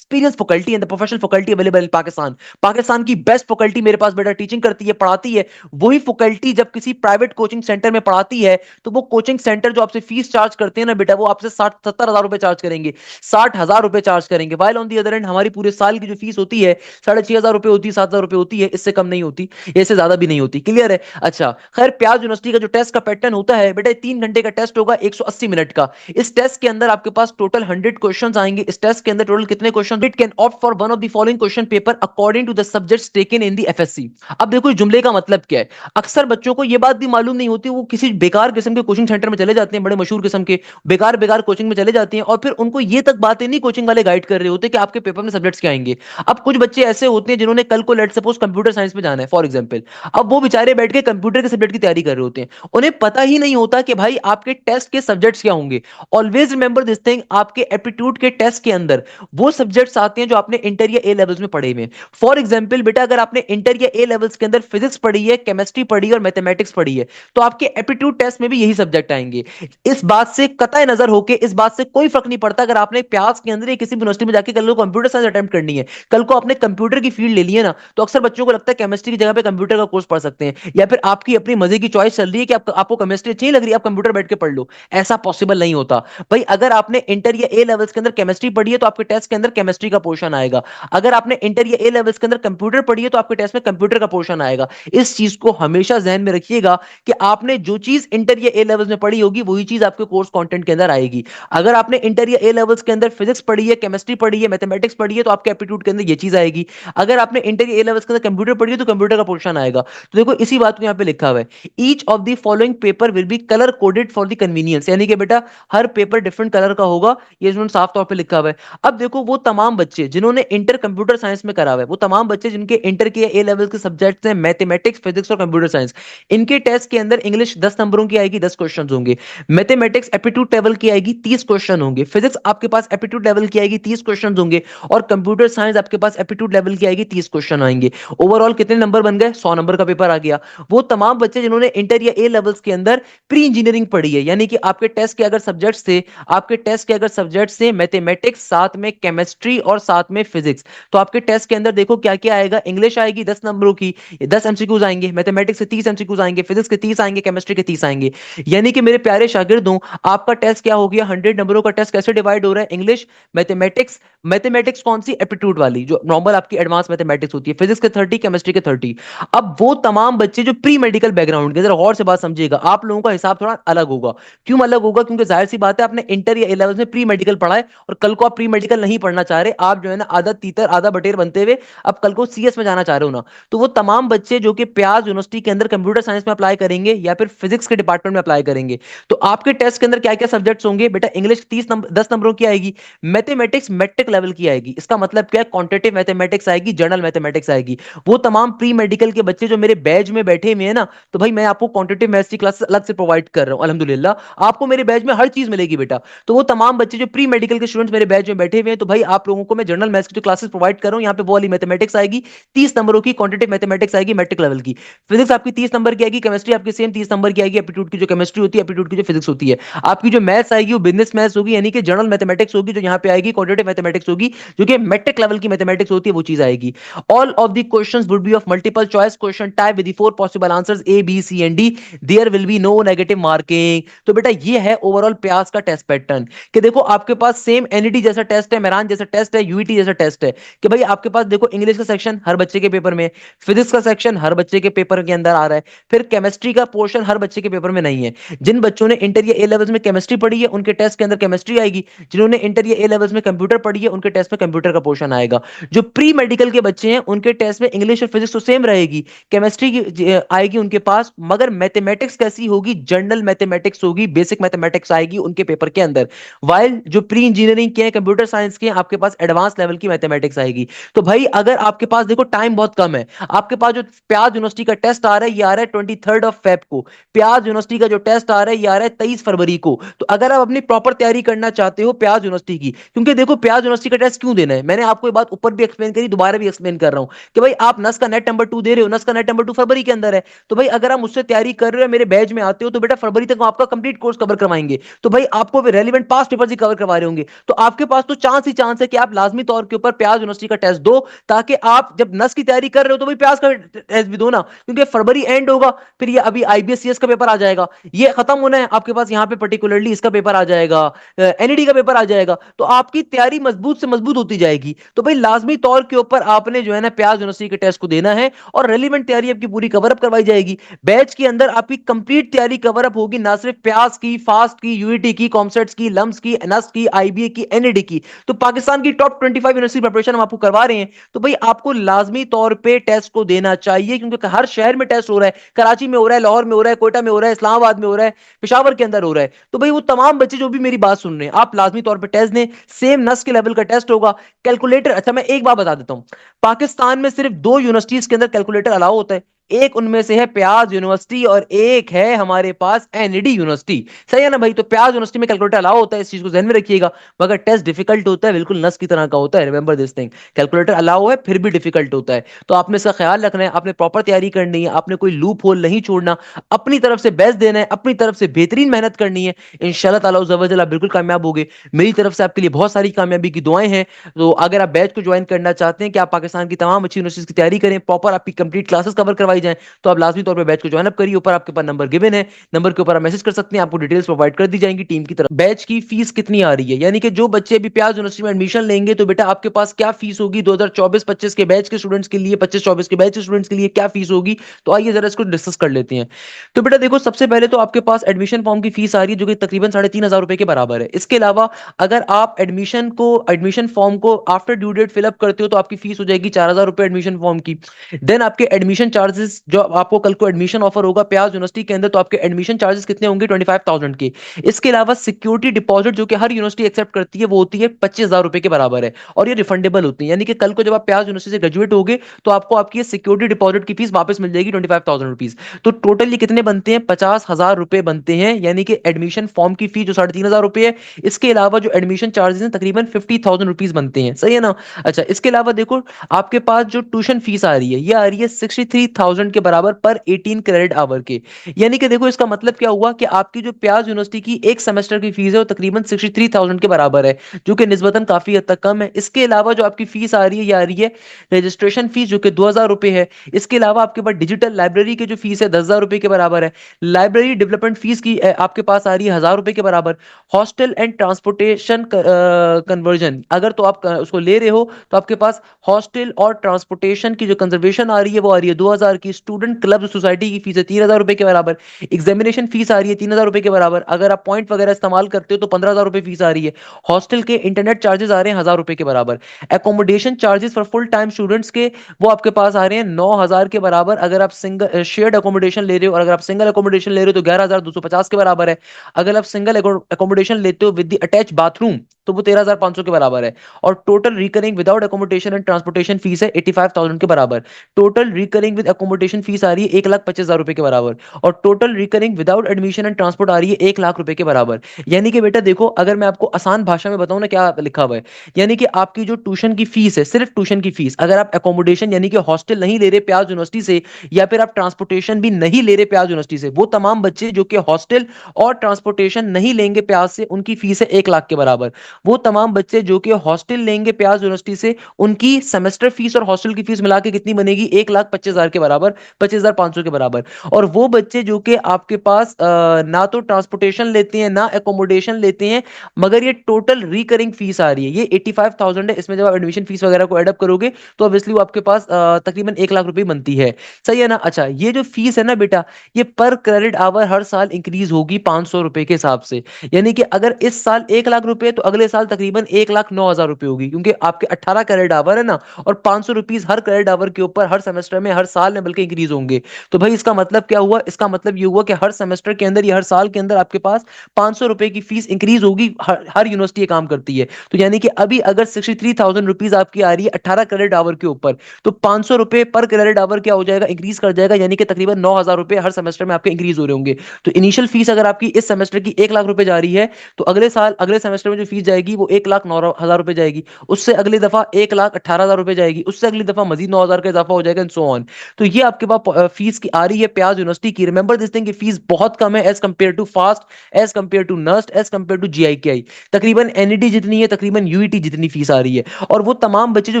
experience faculty and the professional faculty available in Pakistan. Pakistan की बेस्ट फैकल्टी मेरे पास बेटा टीचिंग करती है, पढ़ाती है। वही फैकल्टी जब किसी प्राइवेट कोचिंग सेंटर में पढ़ाती है तो वो कोचिंग सेंटर जो आपसे फीस चार्ज करते हैं ना बेटा, वो आपसे 60-70 हज़ार रुपए चार्ज करेंगे, 60,000 रुपए चार्ज करेंगे। While on the other and हमारी पूरे साल की जो फीस होती है 6,500 रुपए होती है, 7,000 रुपए होती है, इससे कम नहीं होती, इससे ज्यादा भी नहीं होती। क्लियर है? अच्छा खैर, प्याज यूनिवर्सिटी का जो टेस्ट का पैटर्न होता है बेटा, 3 घंटे का टेस्ट होगा 180 मिनट का। इस टेस्ट के अंदर आपके पास टोटल 100 क्वेश्चन आएंगे। इस टेस्ट के अंदर टोटल कितने question candidate can opt for one of the following question paper according to the subjects taken in the FSC। अब देखो इस जुमले का मतलब क्या है। अक्सर बच्चों को यह बात भी मालूम नहीं होती, वो किसी बेकार किस्म के कोचिंग सेंटर में चले जाते हैं, बड़े मशहूर किस्म के बेकार बेकार कोचिंग में चले जाते हैं, और फिर उनको ये तक बातें नहीं कोचिंग वाले गाइड कर रहे होते कि आपके पेपर में सब्जेक्ट्स क्या आएंगे। अब कुछ बच्चे ऐसे होते हैं जिन्होंने कल को लेट सपोज कंप्यूटर साइंस में जाना है फॉर एग्जाम्पल, अब वो बेचारे बैठ के कंप्यूटर के सब्जेक्ट की तैयारी कर रहे होते हैं, उन्हें पता ही नहीं होता कि भाई आपके टेस्ट के सब्जेक्ट्स क्या होंगे। ऑलवेज रिमेंबर दिस थिंग, आपके एप्टीट्यूड के टेस्ट के अंदर वो सब्जेक्ट्स आते हैं जो आपने इंटर या ए लेवल्स में पढ़े हुए हैं। फॉर एग्जाम्पल बेटा, अगर आपने इंटर या ए लेवल्स के अंदर फिजिक्स पढ़ी है, केमिस्ट्री पढ़ी है और मैथमेटिक्स पढ़ी है, तो आपके एप्टीट्यूड टेस्ट में भी यही सब्जेक्ट आएंगे। इस बात से कतई नजर होके इस बात से कोई फर्क नहीं पड़ता, अगर आपने प्यास के अंदर या किसी यूनिवर्सिटी में जाके कल को कंप्यूटर साइंस अटेम्प्ट करनी है, कल को आपने कंप्यूटर की फील्ड ले ली है ना, तो अक्सर बच्चों को लगता है केमिस्ट्री की जगह पे कंप्यूटर का कोर्स पढ़ सकते हैं, या फिर आपकी अपनी मजे की चॉइस चल रही है कि आपको केमिस्ट्री अच्छी नहीं लग रही, आप कंप्यूटर बैठ के पढ़ लो। ऐसा पॉसिबल नहीं होता भाई। अगर आपने इंटर या ए लेवल्स के अंदर केमिस्ट्री पढ़ी है तो आपके टेस्ट के अंदर केमिस्ट्री का पोर्शन आएगा। अगर आपने इंटर या ए लेवल्स के अंदर कंप्यूटर पढ़ी है तो आपके टेस्ट में कंप्यूटर का पोर्शन आएगा। इस चीज को हमेशा ध्यान में रखिएगा कि आपने जो चीज इंटर या ए लेवल्स में पढ़ी होगी वही चीज आपके कोर्स कंटेंट के अंदर आएगी। अगर आपने इंटर या ए लेवल्स के अंदर फिजिक्स पढ़ी है, केमिस्ट्री पढ़ी है, मैथमेटिक्स पढ़ी है, तो आपके एप्टीट्यूड के अंदर ये चीज आएगी। अगर आपने इंटर या ए लेवल्स के अंदर कंप्यूटर पढ़ी है तो कंप्यूटर का पोर्शन आएगा। तो देखो इसी बात को यहां पे लिखा हुआ है, each of the following paper will be colour coded for the convenience, यानी कि बेटा हर पेपर डिफरेंट कलर का होगा, ये इन्होंने साफ तौर पे लिखा हुआ है। अब देखो वो तमाम बच्चे जिन्होंने इंटर कंप्यूटर साइंस में करा हुआ है, वो तमाम बच्चे जिनके इंटर के ए लेवल के सब्जेक्ट्स हैं मैथमेटिक्स, फिजिक्स और कंप्यूटर साइंस, इनके टेस्ट के अंदर इंग्लिश 10 नंबरों की आएगी, 10 क्वेश्चन होंगे। मैथमेटिक्स एप्टीट्यूड लेवल की आएगी, 30 क्वेश्चन होंगे। फिजिक्स आपके पास एप्टीट्यूड लेवल की आएगी, 30 क्वेश्चन होंगे। और कंप्यूटर साइंस आपके पास एप्टीट्यूड लेवल की आएगी, 30 क्वेश्चन आएंगे। ओवरऑल कितने नंबर बन गए? 100 नंबर का पेपर आ गया। वो तमाम बच्चे जिन्होंने इंटर या ए लेवल्स के अंदर प्री इंजीनियरिंग पढ़ी है, यानी कि आपके टेस्ट के अगर सब्जेक्ट्स थे, आपके टेस्ट के अगर सब्जेक्ट्स थे मैथमेटिक्स, साथ में केमिस्ट्री और साथ में फिजिक्स, तो आपके टेस्ट के अंदर देखो क्या क्या आएगा। इंग्लिश आएगी 10 नंबरों की, 10 एमसीक्यूज आएंगे, मैथमेटिक्स से 30 एमसीक्यूज आएंगे, फिजिक्स के 30 आएंगे, केमिस्ट्री के 30 आएंगे। यानी कि मेरे प्यारे शागिर्दों, आपका टेस्ट क्या हो गया? 100 नंबरों का टेस्ट कैसे डिवाइड हो रहा है? इंग्लिश, मैथमेटिक्स, मैथमेटिक्स कौन सी? एप्टीट्यूड वाली जो नॉर्मल आपकी एडवांस मैथमेटिक्स होती है, फिजिक्स के 30, केमिस्ट्री के 30। अब वो तमाम बच्चे जो प्री मेडिकल बैकग्राउंड के, जरा गौर से बात समझिएगा, आप लोगों का हिसाब थोड़ा अलग होगा। क्यों अलग होगा? क्योंकि जाहिर सी बात है आपने इंटर या ए लेवल्स में प्री मेडिकल पढ़ा है, और कल को आप प्री मेडिकल नहीं पढ़ना चाह रहे, आप जो है ना आधा तीतर आधा बटेर बनते हुए अब कल को सीएस में जाना चाह रहे हो ना, तो वो तमाम बच्चे जो कि प्याज यूनिवर्सिटी के अंदर कंप्यूटर साइंस में अप्लाई करेंगे या फिर फिजिक्स के डिपार्टमेंट में अप्लाई करेंगे, तो आपके टेस्ट के अंदर क्या क्या सब्जेक्ट्स होंगे? बेटा इंग्लिश 30 नंबर 10 नंबरों की आएगी, मैथमेटिक्स मैट्रिक लेवल की आएगी। इसका मतलब क्या है? क्वांटिटेटिव मैथमेटिक्स आएगी, जनरल मैथमेटिक्स आएगी। वो तमाम प्री मेडिकल के बच्चे जो मेरे बैच में बैठे हुए हैं ना, तो भाई मैं आपको क्वांटिटेटिव मैथ्स की क्लास अलग से प्रोवाइड कर रहा हूं, अल्हम्दुलिल्लाह आपको मेरे बैच में हर चीज मिलेगी बेटा। तो वो तमाम बच्चे जो प्री मेडिकल के स्टूडेंट्स मेरे बैच में बैठे हुए हैं, तो भाई आप लोगों को मैं जनरल मैथ्स की जो क्लासेस प्रोवाइड कर रहा हूं, यहाँ पे वो वाली मैथमेटिक्स आएगी 30 नंबरों की, क्वांटिटेटिव मैथमेटिक्स आएगी मैट्रिक लेवल की, फिजिक्स आपकी 30 नंबर की आएगी, केमिस्ट्री आपकी सेम 30 नंबर की आएगी, एप्टीट्यूड की जो केमिस्ट्री होती है, एप्टीट्यूड की जो फिजिक्स होती है, आपकी जो मैथ्स आएगी वो बिजनेस मैथ्स होगी, यानी कि जनरल मैथमेटिक्स होगी जो यहाँ पे आएगी, क्वांटिटेटिव मैथमेटिक्स होगी जो कि मैट्रिक लेवल की मैथमेटिक्स होती है, वो चीज आएगी। All of the questions would be of multiple choice question type with the 4 possible answers A B C and D, there will be no negative marking. तो बेटा ये है ओवरऑल प्यास का टेस्ट पैटर्न, कि देखो आपके पास सेम एनईटी जैसा टेस्ट है, मेरान जैसा टेस्ट है, यूईटी जैसा टेस्ट है, कि भाई आपके पास देखो इंग्लिश का सेक्शन हर बच्चे के पेपर में, फिजिक्स का सेक्शन हर बच्चे के पेपर के अंदर आ रहा है, फिर केमिस्ट्री का पोर्शन हर बच्चे के पेपर में नहीं है। जिन बच्चों ने इंटर या ए लेवल्स में केमिस्ट्री पढ़ी है उनके टेस्ट के अंदर केमिस्ट्री आएगी, जिन्होंने इंटर या ए लेवल्स में कंप्यूटर पढ़ी है उनके टेस्ट में कंप्यूटर का पोर्शन आएगा। जो प्री मेडिकल के बच्चे हैं उनके टेस्ट में इंग्लिश और फिजिक्स तो सेम रहेगी, केमिस्ट्री की आएगी उनके पास, मगर मैथमेटिक्स कैसी होगी? जनरल मैथमेटिक्स होगी, बेसिक मैथमेटिक्स आएगी उनके पेपर के अंदर। वाइल जो प्री इंजीनियरिंग के हैं, कंप्यूटर साइंस के हैं, आपके पास एडवांस लेवल की मैथमेटिक्स आएगी। तो भाई अगर आपके पास देखो टाइम बहुत कम है, आपके पास जो प्याज यूनिवर्सिटी का टेस्ट आ रहा है ये आ रहा है 23 को, प्याज यूनिवर्सिटी का जो टेस्ट आ रहा है ये आ रहा है 23 फरवरी को। तो अगर आप अपनी प्रॉपर तैयारी करना चाहते हो प्याज यूनिवर्सिटी की, क्योंकि देखो प्याज यूनिवर्सिटी का टेस्ट क्यों देना है, मैंने आपको ये बात ऊपर भी एक्सप्लेन करी, दोबारा भी एक्सप्लेन कर रहा हूं कि भाई आप नस का नेट नंबर 2 दे रहे हो, नस का नेट नंबर 2 फरवरी के अंदर है, तो भाई अगर आप मुझसे तैयारी कर रहे हो, मेरे बैच में आते हो, तो बेटा फरवरी तक आपका कंप्लीट कोर्स कवर करवाएंगे, तो भाई आपको रेलेवेंट पास्ट पेपर्स ही कवर करवा रहे होंगे, तो आपके पास तो चांस ही चांस है कि आप लाजमी तौर के ऊपर प्याज यूनिवर्सिटी का टेस्ट दो, ताकि आप जब नस की तैयारी कर रहे हो तो भाई प्याज का टेस्ट भी दो ना, क्योंकि फरवरी एंड होगा, फिर ये अभी आईबीएससीएस का पेपर आ जाएगा, ये खत्म होना है, आपके पास यहाँ पे पर्टिकुलरली इसका पेपर आ जाएगा, एनईडी का पेपर आ जाएगा, तो आपकी तैयारी मजबूत से मजबूत होती जाएगी। तो भाई लाजमी तौर के ऊपर आपने जो है ना प्याज यूनिवर्सिटी के टेस्ट को देना है, और रेलिवेंट तैयारी आपकी पूरी कवर अप करवाई जाएगी। बैच के अंदर आपकी कंप्लीट तैयारी कवर अप होगी, ना सिर्फ प्याज की, फास्ट की, यूईटी की, कॉमसेट्स की, लम्स की, एनएस की, आईबीए की, एनईडी की, तो पाकिस्तान की की टॉप 25 यूनिवर्सिटी प्रिपरेशन हम आपको करवा रहे हैं, तो भाई आपको लाजमी तौर पे टेस्ट को देना चाहिए, क्योंकि हर शहर में टेस्ट हो रहा है, कराची में हो रहा है, लाहौर में हो रहा है, कोयटा में हो रहा है, इस्लामाबाद में हो रहा है, पेशावर के अंदर हो रहा है। तो भाई वो तमाम बच्चे जो भी मेरी बात सुन रहे हैं, आप लाजमी तौर पर टेस्ट दें, सेम नस के लेवल का टेस्ट होगा। कैलकुलेटर, अच्छा मैं एक बात बता देता हूं, पाकिस्तान में सिर्फ दो यूनिवर्सिटीज के अंदर कैलकुलेटर अलाउ होता है, एक उनमें से है प्याज यूनिवर्सिटी और एक है हमारे पास एनईडी यूनिवर्सिटी। सही है ना भाई? तो प्याज यूनिवर्सिटी में कैलकुलेटर अलाउ होता है, इस चीज को ध्यान में रखिएगा, मगर टेस्ट डिफिकल्ट होता है, बिल्कुल नस की तरह का होता है। Remember this thing, calculator allow है फिर भी डिफिकल्ट होता है, तो आपने इसका ख्याल रखना है, आपने प्रॉपर तैयारी करनी है, आपने कोई लूप होल नहीं छोड़ना, अपनी तरफ से बेस्ट देना है, अपनी तरफ से बेहतरीन मेहनत करनी है, इंशाल्लाह ताला उज़्ज़ वजल आप बिल्कुल कामयाब होगे। मेरी तरफ से आपके लिए बहुत सारी कामयाबी की दुआएं हैं। तो अगर आप बैच को ज्वाइन करना चाहते हैं कि आप पाकिस्तान की तमाम अच्छी यूनिवर्सिटीज की तैयारी करें, प्रॉपर आपकी कंप्लीट क्लासेस कवर करवाई जाए, तो आप लाजमी तौर पर बैच को ज्वाइन अप करिए। ऊपर आपके पास नंबर गिवन है, नंबर के ऊपर आप मैसेज कर सकते हैं, आपको डिटेल्स प्रोवाइड कर दी जाएंगी टीम की तरफ। बैच की फीस कितनी आ रही है, यानी कि जो बच्चे अभी प्याज यूनिवर्सिटी में एडमिशन लेंगे, तो बेटा आपके पास क्या फीस होगी 2024-25 के बैच के स्टूडेंट्स के लिए, 25-24 के बैच के स्टूडेंट्स के लिए क्या फीस होगी, तो आइए जरा इसको डिस्कस कर लेते हैं। तो बेटा देखो, सबसे पहले तो आपके पास एडमिशन फॉर्म की फीस आ रही है, जो कि तकरीबन 3,500 रुपए के बराबर है। इसके अलावा अगर आप एडमिशन फॉर्म को आफ्टर ड्यू डेट फिलअप करते हो, तो आपकी फीस हो जाएगी 4,000 रुपए एडमिशन फॉर्म की। देन आपके एडमिशन चार्जेस, जो आपको कल को एडमिशन ऑफर होगा प्याज यूनिवर्सिटी के अंदर, तो आपके एडमिशन चार्जेस कितने होंगे? 25,000 के। इसके अलावा सिक्योरिटी डिपॉजिट जो कि हर यूनिवर्सिटी एक्सेप्ट करती है, वो होती है 25,000 रुपए के बराबर है, और ये रिफंडेबल होती है, यानी कि कल को जब आप प्याज यूनिवर्सिटी से ग्रेजुएट होगे, तो आपको आपकी सिक्योरिटी डिपॉजिट की फीस वापस मिल जाएगी 25,000 रुपीज। तो टोटल ये कितने बनते हैं? 50,000 रुपए बनते हैं, यानी कि एडमिशन फॉर्म की फीस जो 3,500 रुपए है, इसके अलावा जो एडमिशन चार्जेस हैं तकरीबन 50,000 रुपीज बनते हैं। सही है ना? अच्छा, इसके अलावा देखो, आपके पास जो ट्यूशन फीस आ रही है, ये आ रही है 63,000 के बराबर पर 18 क्रेडिट आवर के। यानी कि देखो, इसका मतलब क्या हुआ कि आपकी जो प्याज यूनिवर्सिटी की एक सेमेस्टर की फीस है, वो तकरीबन 63,000 के बराबर है, जो कि निस्बतन काफी हद तक कम है। इसके अलावा जो आपकी फीस आ रही है, ये आ रही है रजिस्ट्रेशन फीस, जो कि 2,000 रुपए है। इसके अलावा आपके पास डिजिटल लाइब्रेरी की जो फीस है 10,000 रुपए के बराबर है। लाइब्रेरी डेवलपमेंट फीस की आपके पास आ रही है 1,000 रुपए के बराबर। हॉस्टल एंड ट्रांसपोर्टेशन कन्वर्जन, अगर तो आप उसको ले रहे हो, तो आपके पास हॉस्टल और ट्रांसपोर्टेशन की जो कंजर्वेशन आ रही है, वो आ रही है 2,000 की। स्टूडेंट क्लब सोसाइटी की फीस है 3,000 रुपए के बराबर। एग्जामिनेशन फीस आ रही है 3,000 रुपए के बराबर। अगर आप पॉइंट वगैरह इस्तेमाल करते हो, तो 15,000 रुपए फीस आ रही है। हॉस्टल के इंटरनेट चार्जेस आ रहे हैं 1,000 रुपए के बराबर। Accommodation charges for full time students के, वो आपके पास आ रहे हैं 9,000 के बराबर, अगर आप सिंगल शेयर्ड अकोमोडेशन ले रहे हो, और अगर आप सिंगल अकोमोडेशन ले रहे हो, तो 11,250 के बराबर है। अगर आप सिंगल अकोमोडेशन लेते हो विद द अटैच बाथरूम, तो वो 13,500 के बराबर है। और total recurring without accommodation and transportation fees है 85,000 के बराबर। Total recurring with accommodation fees आ रही है 1,25,000 रुपए के बराबर। और total recurring without admission and transport आ रही है 1,00,000 रुपए के बराबर। यानी कि बेटा देखो, अगर मैं आपको आसान भाषा में बताऊं ना क्या लिखा हुआ है, यानी कि आपकी जो ट्यूशन की फीस है, सिर्फ ट्यूशन की फीस, अगर आप अकोमोडेशन यानी कि हॉस्टल नहीं ले रहे प्याज यूनिवर्सिटी से, या फिर आप ट्रांसपोर्टेशन भी नहीं ले रहे प्याज यूनिवर्सिटी से, वो तमाम बच्चे जो कि हॉस्टल और ट्रांसपोर्टेशन नहीं लेंगे प्याज से, उनकी फीस है 1,00,000 के बराबर। वो तमाम बच्चे जो कि हॉस्टल लेंगे प्याज यूनिवर्सिटी से, उनकी सेमेस्टर फीस और हॉस्टल की फीस मिला के कितनी बनेगी? 1,25,000 के बराबर, 25,500 के बराबर। और वो बच्चे जो कि आपके पास ना तो ट्रांसपोर्टेशन लेते हैं, ना एकोमोडेशन लेते हैं, मगर ये टोटल रिकरिंग फीस आ रही है, ये 85,000 है। इसमें जब आप एडमिशन फीस वगैरह को एडअप करोगे, तो ऑब्वियसली वो आपके पास तकरीबन 1,00,000 रुपए बनती है। सही है ना? अच्छा, ये जो फीस है ना बेटा, ये पर क्रेडिट आवर हर साल इंक्रीज होगी 500 रुपए के हिसाब से। यानी कि अगर इस साल 1,00,000 रुपए, तो अगले साल तकरीबन 1,09,000 रुपए होगी, क्योंकि आपके 18 क्रेडिट आवर है ना, और 500 रुपीज हर क्रेडिट आवर के ऊपर हर सेमेस्टर में, हर साल में बल्कि इंक्रीज होंगे। तो भाई इसका मतलब क्या हुआ? इसका मतलब ये हुआ कि हर सेमेस्टर के अंदर या हर साल के अंदर आपके पास 500 रुपए की फीस इंक्रीज होगी। हर यूनिवर्सिटी ये काम करती है। तो यानी कि अभी अगर 63,000 रुपीज आपकी आ रही है 18 क्रेडिट आवर के ऊपर, तो 500 रुपए पर क्रेडिट आवर क्या हो जाएगा? इंक्रीज कर जाएगा, यानी कि तकरीबन 9,000 रुपए हर सेमेस्टर में आपके इंक्रीज हो रहे होंगे। तो इनिशियल फीस अगर आपकी इस सेमेस्टर की 1,00,000 रुपए जा रही है, तो अगले साल अगले सेमेस्टर में जो फीस जाएगी वो 1,09,000 रुपए जाएगी। उससे अगली दफा 1,18,000 रुपए जाएगी, उससे अगली दफा मजीद 9,000 का इजाफा हो जाएगा, एंड सो ऑन। तो ये आपके पास फीस की आ रही है प्याज यूनिवर्सिटी की। रिमेंबर दिस थिंग, फीस बहुत कम है as compare to FAST, as compare to Nernst, as compare to GIKI. तकरीबन एनईडी जितनी है, तकरीबन यूईटी जितनी फीस आ रही है। और वो तमाम बच्चे जो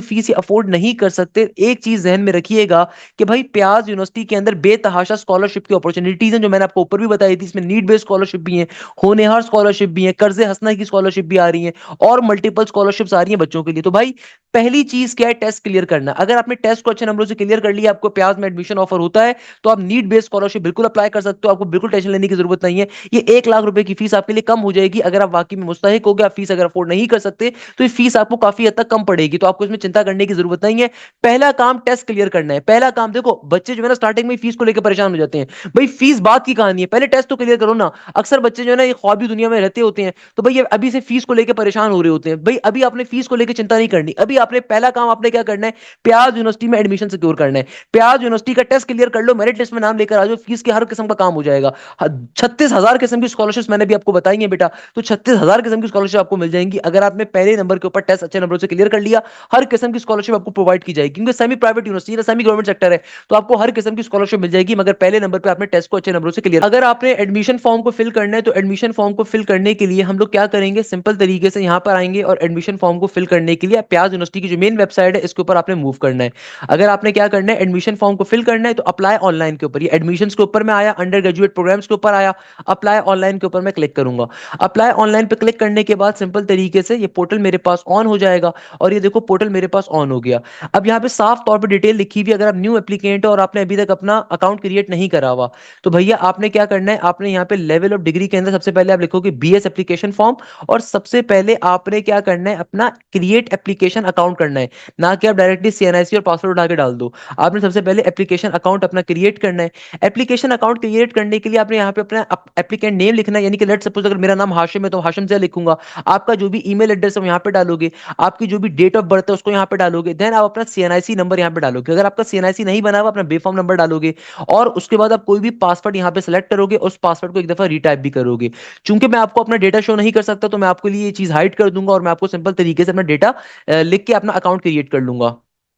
फीस अफोर्ड नहीं कर सकते, एक चीज जहन में रखिएगा कि भाई प्याज यूनिवर्सिटी के अंदर बेतहाशा स्कॉलरशिप की अपॉर्चुनिटीज हैं, जो मैंने आपको ऊपर भी बताई थी। इसमें नीड बेस्ड स्कॉलरशिप भी है, होनहार स्कॉलरशिप भी है, कर्जे हसना की स्कॉलरशिप भी आ रही है, और मल्टीपल स्कॉलरशिप्स आ रही हैं बच्चों के लिए। तो भाई पहली चीज क्या है, टेस्ट क्लियर करना। अगर आपने टेस्ट को अच्छे नंबरों से क्लियर कर लिया, आपको प्याज में एडमिशन ऑफर होता है, तो आप नीड बेस्ड स्कॉलरशिप बिल्कुल अप्लाई कर सकते हो। आपको बिल्कुल टेंशन लेने की जरूरत नहीं है। ये 1 लाख रुपए की फीस आपके लिए कम हो जाएगी अगर आप वाकई में मुस्तहिक हो गए। आप फीस अगर अफोर्ड नहीं कर सकते तो ये फीस आपको काफी हद तक कम पड़ेगी, तो आपको इसमें चिंता करने की जरूरत नहीं है। पहला काम टेस्ट क्लियर करना है। पहला काम देखो, बच्चे जो है ना स्टार्टिंग में फीस को लेकर परेशान हो जाते हैं। भाई फीस बात की कहानी है, पहले टेस्ट तो क्लियर करो ना। अक्सर बच्चे जो है ना ये ख्वाबी दुनिया में रहते होते हैं, तो भाई ये अभी से फीस को लेकर परेशान हो रहे होते हैं। भाई अभी आपने फीस को लेकर चिंता नहीं करनी। अभी आपने पहला काम आपने क्या करना है, प्याज यूनिवर्सिटी में एडमिशन सिक्योर करना है। प्याज यूनिवर्सिटी का टेस्ट क्लियर कर लो, मेरिट लिस्ट में नाम लेकर आ जाओ, फीस के हर किस्म का काम हो जाएगा। 36,000 किस्म की स्कॉलरशिप मैंने भी आपको बताई है बेटा, तो 36,000 किस्म की स्कॉलरशिप आपको मिल जाएंगी अगर आपने पहले नंबर के ऊपर टेस्ट अच्छे नंबरों से क्लियर कर लिया। हर किस्म की स्कॉलरशिप आपको प्रोवाइड की जाएगी, क्योंकि सेमी प्राइवेट यूनिवर्सिटी है, सेमी गवर्नमेंट सेक्टर है, तो आपको हर किस्म की स्कॉलरशिप मिल जाएगी, मगर पहले नंबर पर आपने टेस्ट को अच्छे नंबरों से क्लियर। अगर आपने एडमिशन फॉर्म को फिल करना है, तो एडमिशन फॉर्म को फिल करने के लिए हम लोग क्या करेंगे, सिंपल तरीके से यहाँ पर आएंगे और एडमिशन फॉर्म को फिल करने के लिए प्याज यूनिवर्सिटी की जो मेन वेबसाइट है इसके ऊपर आपने मूव करना है। अगर आपने क्या करना है, एडमिशन फॉर्म को फिल करना है, तो अप्लाई ऑनलाइन के ऊपर, ये एडमिशंस के ऊपर में आया, अंडर ग्रेजुएट प्रोग्राम्स के ऊपर आया, अप्लाई ऑनलाइन के ऊपर मैं क्लिक करूंगा। अप्लाई ऑनलाइन पे क्लिक करने के बाद सिंपल तरीके से ये पोर्टल मेरे पास ऑन हो जाएगा, और ये देखो पोर्टल मेरे पास ऑन हो गया। अब यहाँ पे साफ तौर पे डिटेल लिखी हुई है, अगर आप न्यू एप्लीकेंट हो और आपने अभी तक अपना अकाउंट क्रिएट नहीं करा हुआ, तो भैया आपने क्या करना है, आपने यहाँ पे लेवल ऑफ डिग्री के अंदर सबसे पहले आप लिखोगे बीएस एप्लीकेशन फॉर्म, और सबसे पहले आपने क्या करना है, अपना क्रिएट एप्लीकेशन अकाउंट करना है। ना कि आप डायरेक्टली सीएनआईसी और पासवर्ड उठा के डाल दो। आपने सबसे पहले एप्लीकेशन अकाउंट अपना क्रिएट करना है। एप्लीकेशन अकाउंट क्रिएट करने के लिए आपने यहाँ पे अपना एप्लीकेंट नेम लिखना है, यानी कि लेट सपोज अगर मेरा नाम हाशिम है तो हाशिम से लिखूंगा। आपका जो भी ईमेल एड्रेस है यहाँ पे डालोगे, आपकी जो भी डेट ऑफ बर्थ है उसको यहाँ पे डालोगे, देन आप अपना सीएनआईसी नंबर यहाँ पे डालोगे। अगर आपका सीएनआईसी नहीं बना हुआ, अपना बेफॉर्म नंबर डालोगे, और उसके बाद आप कोई भी पासवर्ड यहाँ पे सेलेक्ट करोगे, उस पासवर्ड को एक दफा रीटाइप भी करोगे। चूंकि मैं आपको अपना डेटा शो नहीं कर सकता, तो मैं आपके लिए ये चीज हाइड कर दूंगा, और मैं आपको सिंपल तरीके से अपना डेटा लिख के अपना अकाउंट क्रिएट कर लूंगा।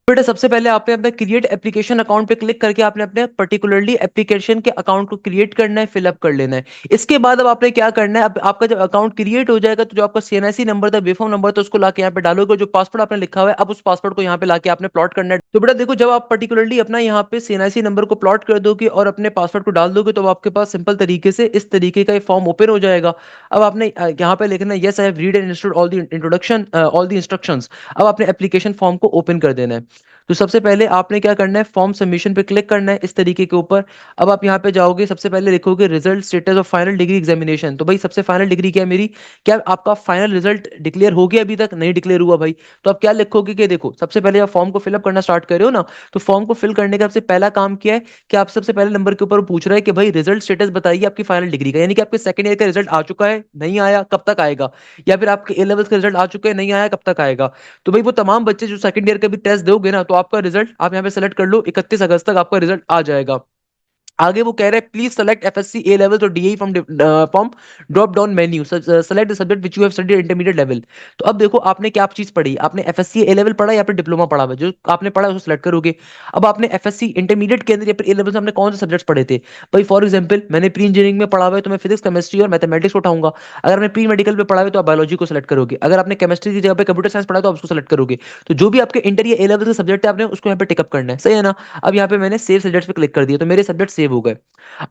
बेटा सबसे पहले आपने अपने क्रिएट एप्लीकेशन अकाउंट पे क्लिक करके आपने अपने पर्टिकुलरली एप्लीकेशन के अकाउंट को क्रिएट करना है, फिलअप कर लेना है। इसके बाद अब आपने क्या करना है, अब आपका जब अकाउंट क्रिएट हो जाएगा, तो जो आपका सीएनआईसी नंबर था, बेफॉर्म नंबर था, उसको लाके यहाँ पे डालोगे। जो पासवर्ड आपने लिखा हुआ है, अब उस पासवर्ड को यहाँ पे लाके आपने प्लॉट करना है। तो बेटा देखो, जब आप पर्टिकुलरली अपना यहाँ पे सीएनआईसी नंबर को प्लॉट कर दोगे और अपने पासवर्ड को डाल दोगे, तो आपके पास सिंपल तरीके से इस तरीके का फॉर्म ओपन हो जाएगा। अब आपने यहाँ पे लिखना है, yes I have read and understood all the introduction all the instructions. अब आपने एप्लीकेशन फॉर्म को ओपन कर देना है। तो सबसे पहले आपने क्या करना है, फॉर्म सबमिशन पे क्लिक करना है इस तरीके के ऊपर। अब आप यहाँ पे जाओगे, सबसे पहले लिखोगे result status of final decree examination. तो भाई सबसे फाइनल डिग्री क्या है मेरी, क्या आपका फाइनल रिजल्ट डिक्लेयर हो गया, अभी तक नहीं डिक्लेयर हुआ भाई। तो आप क्या लिखोगे कि देखो, सबसे पहले आप फॉर्म को फिलअप करना स्टार्ट करे हो ना, तो फॉर्म को फिल करने का सबसे पहला काम क्या है, कि आप सबसे पहले नंबर के ऊपर पूछ रहा है कि भाई रिजल्ट स्टेटस बताइए आपकी फाइनल डिग्री का, यानी कि आपके सेकंड ईयर का रिजल्ट आ चुका है, नहीं आया, कब तक आएगा, या फिर आपके ए लेवल्स का रिजल्ट आ चुका है, नहीं आया, कब तक आएगा। तो भाई वो तमाम बच्चे जो सेकंड ईयर का भी टेस्ट दोगे ना, तो आपका रिजल्ट आप यहाँ पे सेलेक्ट कर लो, 31 अगस्त तक आपका रिजल्ट आ जाएगा। आगे वो कह रहे हैं, please select FSc A level और DE from drop down menu, select the subject which you have studied intermediate level. तो अब देखो, आपने क्या चीज पढ़ी, आपने एफएससी ए लेवल पढ़ा या फिर डिप्लोमा पढ़ा हुआ, जो आपने पढ़ा है उसको सेलेक्ट करोगे। अब आपने एफएससी इंटरमीडिएट के अंदर या फिर ए लेवल से हमने कौन से सब्जेक्ट्स पढ़े थे। भाई फॉर एग्जांपल मैंने प्री इंजीनियरिंग में पढ़ा हुआ है, तो मैं फिजिक्स केमिस्ट्री और मैथमेटिक्स को उठाऊंगा। अगर मैं प्री मेडिकल में पढ़ा हुआ है, तो आप बायोलॉजी को सेलेक्ट करोगे। अगर आपने केमिस्ट्री की जगह पे कंप्यूटर साइंस पढ़ा है, तो आप उसको सेलेक्ट करोगे। तो जो भी आपके इंटर या ए लेवल के सब्जेक्ट है, आपने उसको यहाँ पे टिकअप करना है, सही है ना। अब यहाँ पे मैंने सेव सब्जेक्ट्स पे क्लिक कर दिया, तो मेरे सब्जेक्ट सेव हो गए।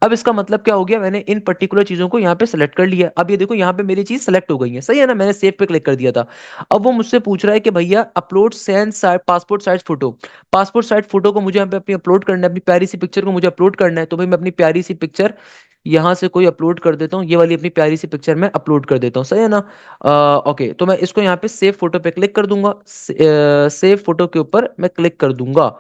अब इसका मतलब क्या हो गया, मैंने इन पर्टिकुलर चीजों को यहाँ पे सेलेक्ट कर लिया। अब ये देखो, यहाँ पे मेरी चीज सेलेक्ट हो गई है, सही है ना, मैंने सेव पे क्लिक कर दिया था। अब वो मुझसे पूछ रहा है कि भैया upload send passport size photo. Passport size photo को मुझे यहाँ पे अपनी अपलोड करना है, अपनी प्यारी सी पिक्चर को मुझे अपलोड करना है। तो भाई मैं अपनी प्यारी सी पिक्चर यहाँ से कोई अपलोड कर देता हूँ, ये वाली अपनी प्यारी सी पिक्चर मैं अपलोड कर देता हूँ, सही है ना। ओके, तो मैं इसको यहाँ पे सेव फोटो पे क्लिक कर दूंगा, सेव फोटो के ऊपर मैं क्लिक कर दूंगा।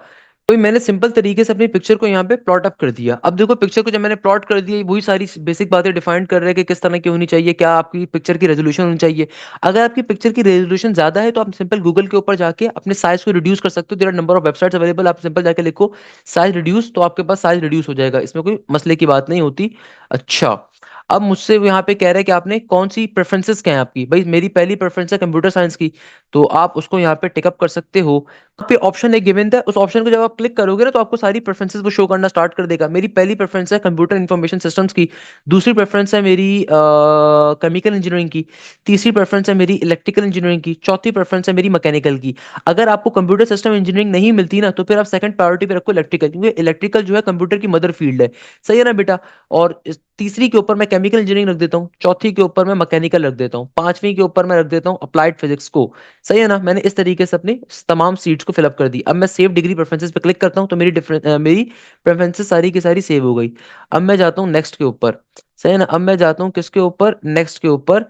तो मैंने सिंपल तरीके से अपनी पिक्चर को यहाँ पे प्लॉट अप कर दिया। अब देखो, पिक्चर को जब मैंने प्लॉट कर दिया, वही सारी बेसिक बातें डिफाइन कर रहे हैं कि किस तरह की होनी चाहिए, क्या आपकी पिक्चर की रेजोल्यूशन होनी चाहिए। अगर आपकी पिक्चर की रेजोल्यूशन ज्यादा है, तो आप सिंपल गूगल के ऊपर जाके अपने साइज को रिड्यूस कर सकते हो। There are number of websites available, आप सिंपल जाके लिखो साइज रिड्यूस, तो आपके पास साइज रिड्यूस हो जाएगा, इसमें कोई मसले की बात नहीं होती। अच्छा, अब मुझसे यहाँ पे कह रहे हैं कि आपने कौन सी प्रेफरेंसेस क्या है आपकी। भाई मेरी पहली प्रेफरेंस है कंप्यूटर साइंस की, तो आप उसको यहाँ पे टिकअप कर सकते हो। पे ऑप्शन एक गिवन था, उस ऑप्शन को जब आप क्लिक करोगे ना, तो आपको सारी प्रेफरेंसेस वो शो करना स्टार्ट कर देगा। मेरी पहली प्रेफरेंस है कंप्यूटर इंफॉर्मेशन सिस्टम्स की, दूसरी प्रेफरेंस है मेरी केमिकल इंजीनियरिंग की, तीसरी प्रेफरेंस है मेरी इलेक्ट्रिकल इंजीनियरिंग की, चौथी प्रेफरेंस है मेरी मैकेनिकल की। अगर आपको कंप्यूटर सिस्टम इंजीनियरिंग नहीं मिलती ना, तो फिर आप सेकंड प्रायोरिटी पे रखो इलेक्ट्रिकल, क्योंकि इलेक्ट्रिकल जो है कंप्यूटर की मदर फील्ड है, सही है ना बेटा। और तीसरी के ऊपर मैं केमिकल इंजीनियरिंग रख देता हूँ, चौथी के ऊपर मैं मैकेनिकल रख देता हूँ, पांचवी के ऊपर मैं रख देता हूँ अप्लाइड फिजिक्स को। सही है ना, मैंने इस तरीके से अपनी तमाम सीट्स को फिलअप कर दी। अब मैं सेव डिग्री प्रेफरेंसेस पे क्लिक करता हूँ तो मेरी प्रेफरेंसेस सारी की सारी सेव हो गई। अब मैं जाता हूँ नेक्स्ट के ऊपर। सही है ना, अब मैं जाता हूँ किसके ऊपर, नेक्स्ट के ऊपर।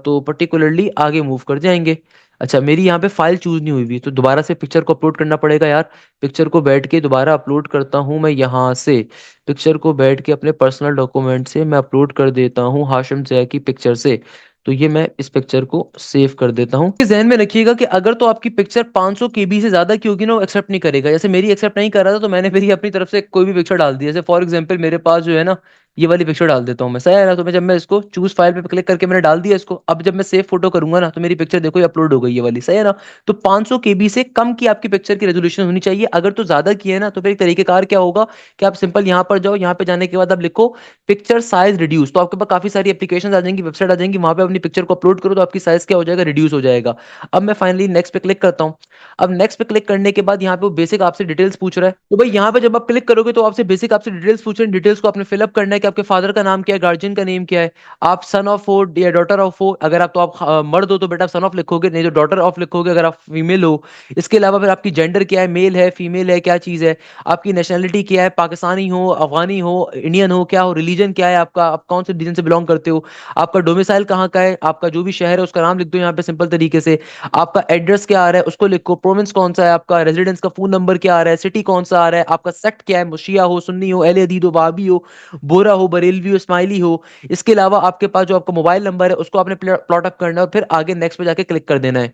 तो पर्टिकुलरली आगे मूव कर जाएंगे। अच्छा, मेरी यहाँ पे फाइल चूज नहीं हुई हुई, तो दोबारा से पिक्चर को अपलोड करना पड़ेगा यार। पिक्चर को बैठ के दोबारा अपलोड करता हूँ मैं यहाँ से। पिक्चर को बैठ के अपने पर्सनल डॉक्यूमेंट से मैं अपलोड कर देता हूँ हाशिम ज़िया की पिक्चर से। तो ये मैं इस पिक्चर को सेव कर देता हूँ। ध्यान में रखिएगा कि अगर तो आपकी पिक्चर 500 केबी से ज्यादा की होगी ना, वो एक्सेप्ट नहीं करेगा। जैसे मेरी एक्सेप्ट नहीं कर रहा था, तो मैंने फिर ही अपनी तरफ से कोई भी पिक्चर डाल दी। जैसे फॉर एग्जांपल मेरे पास जो है ना, ये वाली पिक्चर डाल देता हूँ मैं। सही है ना, तो मैं जब मैं इसको चूज फाइल पे क्लिक करके मैंने डाल दिया इसको, अब जब मैं सेव फोटो करूंगा ना, तो मेरी पिक्चर देखो ये अपलोड हो गई, ये वाली। सही है ना। तो 500 केबी से कम की आपकी पिक्चर की रेजोल्यूशन होनी चाहिए। अगर तो ज्यादा की है ना, तो फिर एक तरीकेकार क्या होगा कि आप सिंपल यहाँ पर जाओ, यहाँ पे जाने के बाद आप लिखो पिक्चर साइज रिड्यूस, तो आपके पास काफी सारी एप्लीकेशन आ जाएंगी, वेबसाइट आ जाएंगी, वहां पे अपनी पिक्चर को अपलोड करो तो आपकी साइज क्या हो जाएगा, रिड्यूस हो जाएगा। अब मैं फाइनली नेक्स्ट पे क्लिक करता हूँ। अब नेक्स्ट पे क्लिक करने के बाद यहाँ पे वो बेसिक आपसे डिटेल्स पूछ रहा है। तो भाई यहाँ पे जब आप क्लिक करोगे तो आपसे बेसिक आपसे डिटेल्स पूछ रहे हैं। डिटेल्स को आपने फिलअप करना है कि आपके फादर का नाम क्या है, गार्जियन का नेम क्या है, आप सन ऑफ हो या डॉटर ऑफ हो। अगर आप तो आप मर्द हो तो बेटा सन ऑफ लिखोगे, नहीं तो डॉटर ऑफ लिखोगे अगर आप फीमेल हो। इसके अलावा फिर आपकी जेंडर क्या है, मेल है फीमेल है, क्या चीज़ है। आपकी नेशनलिटी क्या है, पाकिस्तानी हो, अफगानी हो, इंडियन हो, क्या हो, रिलीजन क्या है आपका, आप कौन से रिलीजन से बिलोंग करते हो, आपका डोमिसाइल कहाँ का है, आपका जो भी शहर है उसका नाम लिख दो यहाँ पे सिंपल तरीके से। आपका एड्रेस क्या आ रहा है उसको लिखो, प्रोविंस कौन सा है आपका, रेजिडेंस का फोन नंबर क्या आ रहा है, सिटी कौन सा आ रहा है, आपका सेक्ट क्या है, शिया हो, सुन्नी हो, अहले हदीस हो, वहाबी हो, बोरा हो, बरेलवी हो, इस्माइली हो। इसके अलावा आपके पास जो आपका मोबाइल नंबर है उसको आपने प्लॉट अप करना है और फिर आगे नेक्स्ट पे जाके क्लिक कर देना है।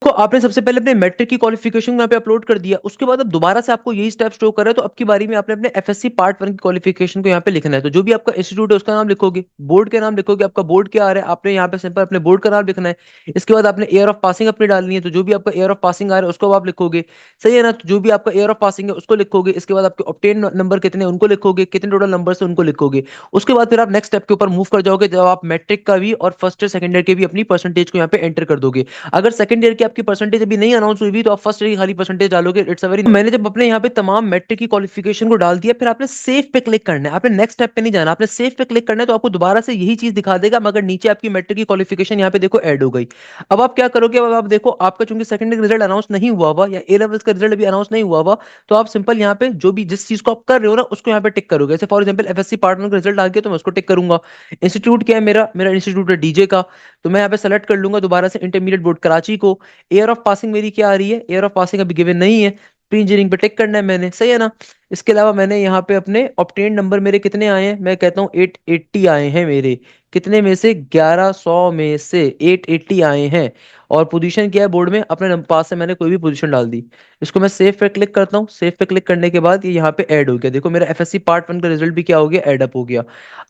तो आपने सबसे पहले अपने मैट्रिक की क्वालिफिकेशन यहाँ पे अपलोड कर दिया, उसके बाद अब दोबारा से आपको यही स्टेप शो कर रहा है, तो अब की बारी में आपने अपने एफएससी पार्ट 1 की क्वालिफिकेशन को यहाँ पे लिखना है। तो जो भी आपका इंस्टीट्यूट है उसका नाम लिखोगे, बोर्ड का नाम लिखोगे, आपका बोर्ड क्या आ रहा है, आपने यहाँ पे सिंपल अपने बोर्ड का नाम लिखना है। इसके बाद आपने ईयर ऑफ पासिंग अपनी डालनी है, तो जो भी आपका ईयर ऑफ पासिंग आ रहा है उसको आप लिखोगे। सही है ना, तो जो भी आपका ईयर ऑफ पासिंग है उसको लिखोगे। इसके बाद आपके ऑब्टेन नंबर कितने हैं उनको लिखोगे, कितने टोटल नंबर से उनको लिखोगे। उसके बाद फिर आप नेक्स्ट स्टेप के ऊपर मूव कर जाओगे, जब आप मैट्रिक का भी और फर्स्ट ईयर सेकंड ईयर के भी अपनी परसेंटेज को यहाँ पे एंटर कर दोगे। अगर सेकंड ईयर की आपकी परसेंटेज अभी नहीं अनाउंस हुई भी, तो आप फर्स्ट ईयर की खाली परसेंटेज डालोगे। इट्स अ वेरी, मैंने जब अपने यहाँ पे तमाम मैट्रिक की क्वालिफिकेशन को डाल दिया, फिर आपने सेव पे क्लिक करना है। आपने नेक्स्ट स्टेप पे नहीं जाना, आपने सेव पे क्लिक करना है। तो आपको दोबारा से यही चीज दिखा देगा, मगर नीचे आपकी मैट्रिक की क्वालिफिकेशन यहाँ पे देखो ऐड हो गई। अब आप क्या करोगे, अब आप देखो आपका चूंकि सेकंड ईयर रिजल्ट अनाउंस नहीं हुआ हुआ, या ए लेवल्स का रिजल्ट भी अनाउंस नहीं हुआ हुआ, तो आप सिंपल यहाँ पे जो भी जिस चीज को आप कर रहे हो ना उसको यहाँ पे टिक करोगे। जैसे फॉर एग्जांपल एफएससी पार्ट 1 का रिजल्ट आ गया तो मैं उसको टिक करूंगा। इंस्टीट्यूट क्या है मेरा, मेरा इंस्टीट्यूट है डीजे का, तो मैं यहाँ पे सेलेक्ट कर लूंगा दोबारा से इंटरमीडिएट बोर्ड कराची को। एयर ऑफ पासिंग मेरी क्या आ रही है, एयर ऑफ पासिंग अभी गिवन नहीं है, प्री इंजीनियरिंग पे टिक करना है मैंने। सही है ना। इसके अलावा मैंने यहाँ पे अपने ऑब्टेन नंबर मेरे कितने आए हैं, मैं कहता हूँ 880 आए हैं मेरे। कितने में से, 1100 में से 880 आए हैं। और पोजीशन क्या है बोर्ड में, अपने पास से मैंने कोई भी पोजीशन डाल दी। इसको मैं सेव पे क्लिक करता हूँ। सेव पे क्लिक करने के बाद ये यहाँ पे ऐड हो गया, देखो मेरा एफएससी पार्ट 1 का रिजल्ट भी क्या हो गया, ऐड अप हो गया।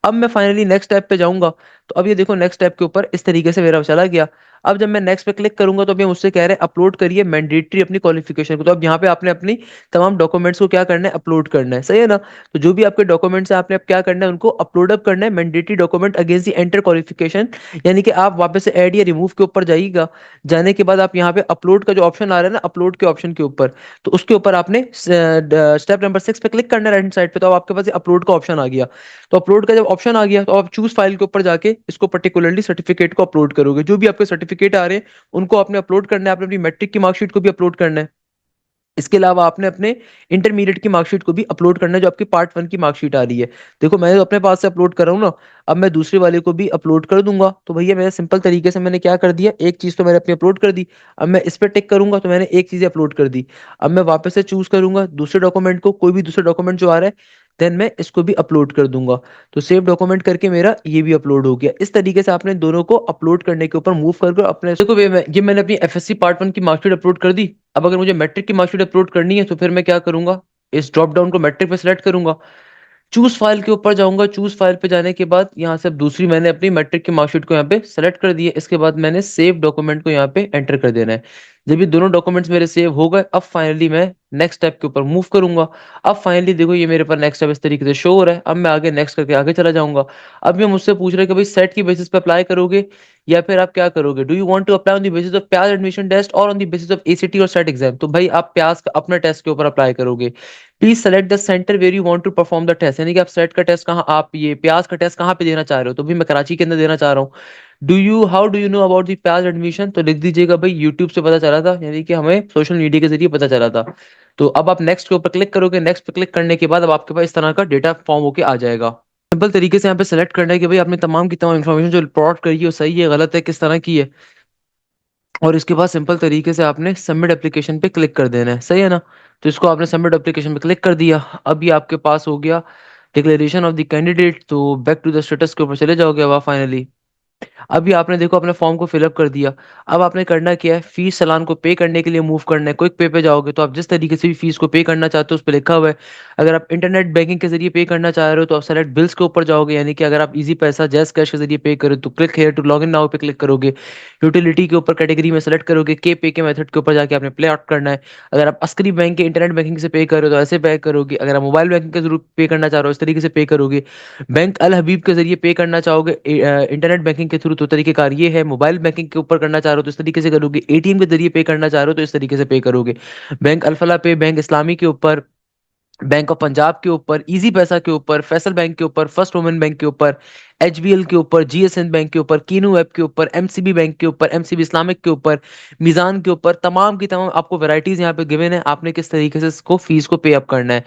अब मैं फाइनली नेक्स्ट स्टेप पे जाऊंगा, तो अब ये देखो नेक्स्ट स्टेप के ऊपर इस तरीके से मेरा चला गया। अब जब मैं नेक्स्ट पे क्लिक करूंगा तो अब ये मुझसे कह रहे हैं अपलोड करिए मैंडेटरी अपनी क्वालिफिकेशन को। तो अब यहाँ पे आपने अपनी तमाम डॉक्यूमेंट्स को क्या करना है, अपलोड करना है। सही है ना। तो जो भी आपके डॉक्यूमेंट्स है आपने अब क्या करना है, उनको अपलोड अप करना है, mandatory document against the enter qualification. यानी कि आप वापस से ऐड या रिमूव के ऊपर जाइएगा। जाने के बाद आप यहाँ पे अपलोड का जो ऑप्शन आ रहा है ना, अपलोड के ऑप्शन के ऊपर, तो उसके ऊपर आपने स्टेप नंबर 6 पे क्लिक करना है राइट हैंड साइड पे, तो अब आपके पास अपलोड का ऑप्शन आ गया। तो अपलोड का जब ऑप्शन आ गया, तो आप चूज फाइल के ऊपर जाके इसको पर्टिकुलरली सर्टिफिकेट को अपलोड करोगे। जो भी आपके सर्टिफिकेट आ रहे हैं उनको आपने अपलोड करना है, आपने अपनी मैट्रिक की मार्कशीट को भी अपलोड करना है। इसके अलावा आपने अपने इंटरमीडिएट की मार्कशीट को भी अपलोड करना है, जो आपकी पार्ट 1 की मार्कशीट आ रही है। देखो मैं तो अपने पास से अपलोड कर रहा हूँ ना, अब मैं दूसरे वाले को भी अपलोड कर दूंगा। तो भैया मेरा सिंपल तरीके से मैंने क्या कर दिया, एक चीज तो मैंने अपनी अपलोड कर दी। अब मैं इस पर टिक करूंगा तो मैंने एक चीज अपलोड कर दी। अब मैं वापस से चूज करूंगा दूसरे डॉक्यूमेंट को, कोई भी दूसरा डॉक्यूमेंट जो आ रहा है, देन मैं इसको भी अपलोड कर दूंगा। तो सेव डॉक्यूमेंट करके मेरा ये भी अपलोड हो गया। इस तरीके से आपने दोनों को अपलोड करने के ऊपर मूव करके अपने, देखो ये मैंने अपनी एफएससी पार्ट 1 की मार्कशीट अपलोड कर दी। अब अगर मुझे मैट्रिक की मार्कशीट अपलोड करनी है तो फिर मैं क्या करूंगा, इस ड्रॉप डाउन को मैट्रिक पे सिलेक्ट करूंगा, चूज फाइल के ऊपर जाऊंगा। चूज फाइल पे जाने के बाद यहाँ से अब दूसरी मैंने अपनी मैट्रिक की मार्कशीट को यहाँ पे सेलेक्ट कर दी है। इसके बाद मैंने सेव डॉक्यूमेंट को यहाँ पे एंटर कर देना है। जब ये दोनों डॉक्यूमेंट्स मेरे सेव हो गए, अब फाइनली मैं नेक्स्ट स्टेप के ऊपर मूव करूंगा। अब फाइनली देखो ये मेरे पर नेक्स्ट स्टेप इस तरीके से शो हो रहा है। अब मैं आगे नेक्स्ट करके आगे चला जाऊंगा। अब ये मुझसे पूछ रहे हैं कि भाई सेट की बेसिस पे अप्लाई करोगे या फिर आप क्या करोगे, do you want to apply on the basis of PIEAS admission test और on the basis of ACT और सेट एग्जाम। तो भाई आप प्याज का अपना टेस्ट के ऊपर अप्लाई करोगे। Please select the centre where you want to perform the test, यानी कि आप सेट का टेस्ट कहाँ, आप ये प्याज का टेस्ट कहाँ पे देना चाह रहे हो। तो भी मैं कराची के अंदर देना चाह रहा हूँ। How do you know about the प्याज एडमिशन, तो लिख दीजिएगा भाई यूट्यूब से पता चला था, यानी कि हमें सोशल मीडिया के जरिए पता चला था। तो अब आप नेक्स्ट के ऊपर क्लिक करोगे। नेक्स्ट पे क्लिक करने के बाद अब आपके पास इस तरह का डेटा फॉर्म होके आ जाएगा। सिंपल तरीके से यहाँ पे सेलेक्ट करना है कि भाई आपने तमाम की तमाम इन्फॉर्मेशन जो रिपोर्ट करी है वो सही है गलत है किस तरह की है। और इसके बाद सिंपल तरीके से आपने सबमिट एप्लीकेशन पे क्लिक कर देना है, सही है ना। तो इसको आपने सबमिट एप्लीकेशन पे क्लिक कर दिया। अब ये आपके पास हो गया डिक्लेरेशन ऑफ द कैंडिडेट। तो बैक टू द स्टेटस के ऊपर चले जाओगे अब आप फाइनली। अभी आपने देखो अपने फॉर्म को फिलअप कर दिया। अब आपने करना क्या है, फीस चालान को पे करने के लिए मूव करना है। क्विक पे पे जाओगे तो आप जिस तरीके से भी फीस को पे करना चाहते हो उस पर लिखा हुआ है। अगर आप इंटरनेट बैंकिंग के जरिए पे करना चाह रहे हो तो आप सेलेक्ट बिल्स के ऊपर जाओगे, यानी कि अगर आप इजी पैसा जैस कैश के जरिए पे करो तो click here to log in now पे क्लिक करोगे। यूटिलिटी के ऊपर कैटेगरी में सेलेक्ट करोगे, के पे के मेथड के ऊपर जाके आपने प्ले आउट करना है। अगर आप अस्करी बैंक के इंटरनेट बैंकिंग से पे कर रहे हो तो ऐसे पे करोगे। अगर आप मोबाइल बैंकिंग के जरूर पे करना चाह रहे हो इस तरीके से पे करोगे। बैंक अल हबीब के जरिए पे करना चाहोगे इंटरनेट बैंकिंग के थ्रू तो तरीकेकार ये है। मोबाइल बैंकिंग के ऊपर करना चाह रहे हो तो इस तरीके से करोगे। एटीएम के जरिए पे करना चाह रहे हो तो इस तरीके से पे करोगे। बैंक अल्फला पे, बैंक इस्लामी के ऊपर, बैंक ऑफ पंजाब के ऊपर, इजी पैसा के ऊपर, फैसल बैंक के ऊपर, फर्स्ट वुमेन बैंक के ऊपर, एचबीएल के ऊपर, जीएसएन बैंक के ऊपर, कीनू ऐप के ऊपर, एमसीबी बैंक के ऊपर, एमसीबी इस्लामिक के ऊपर, मीजान के ऊपर, तमाम की तमाम आपको वैरायटीज यहाँ पे गिवन है। आपने किस तरीके से इसको फीस को पे अप करना है।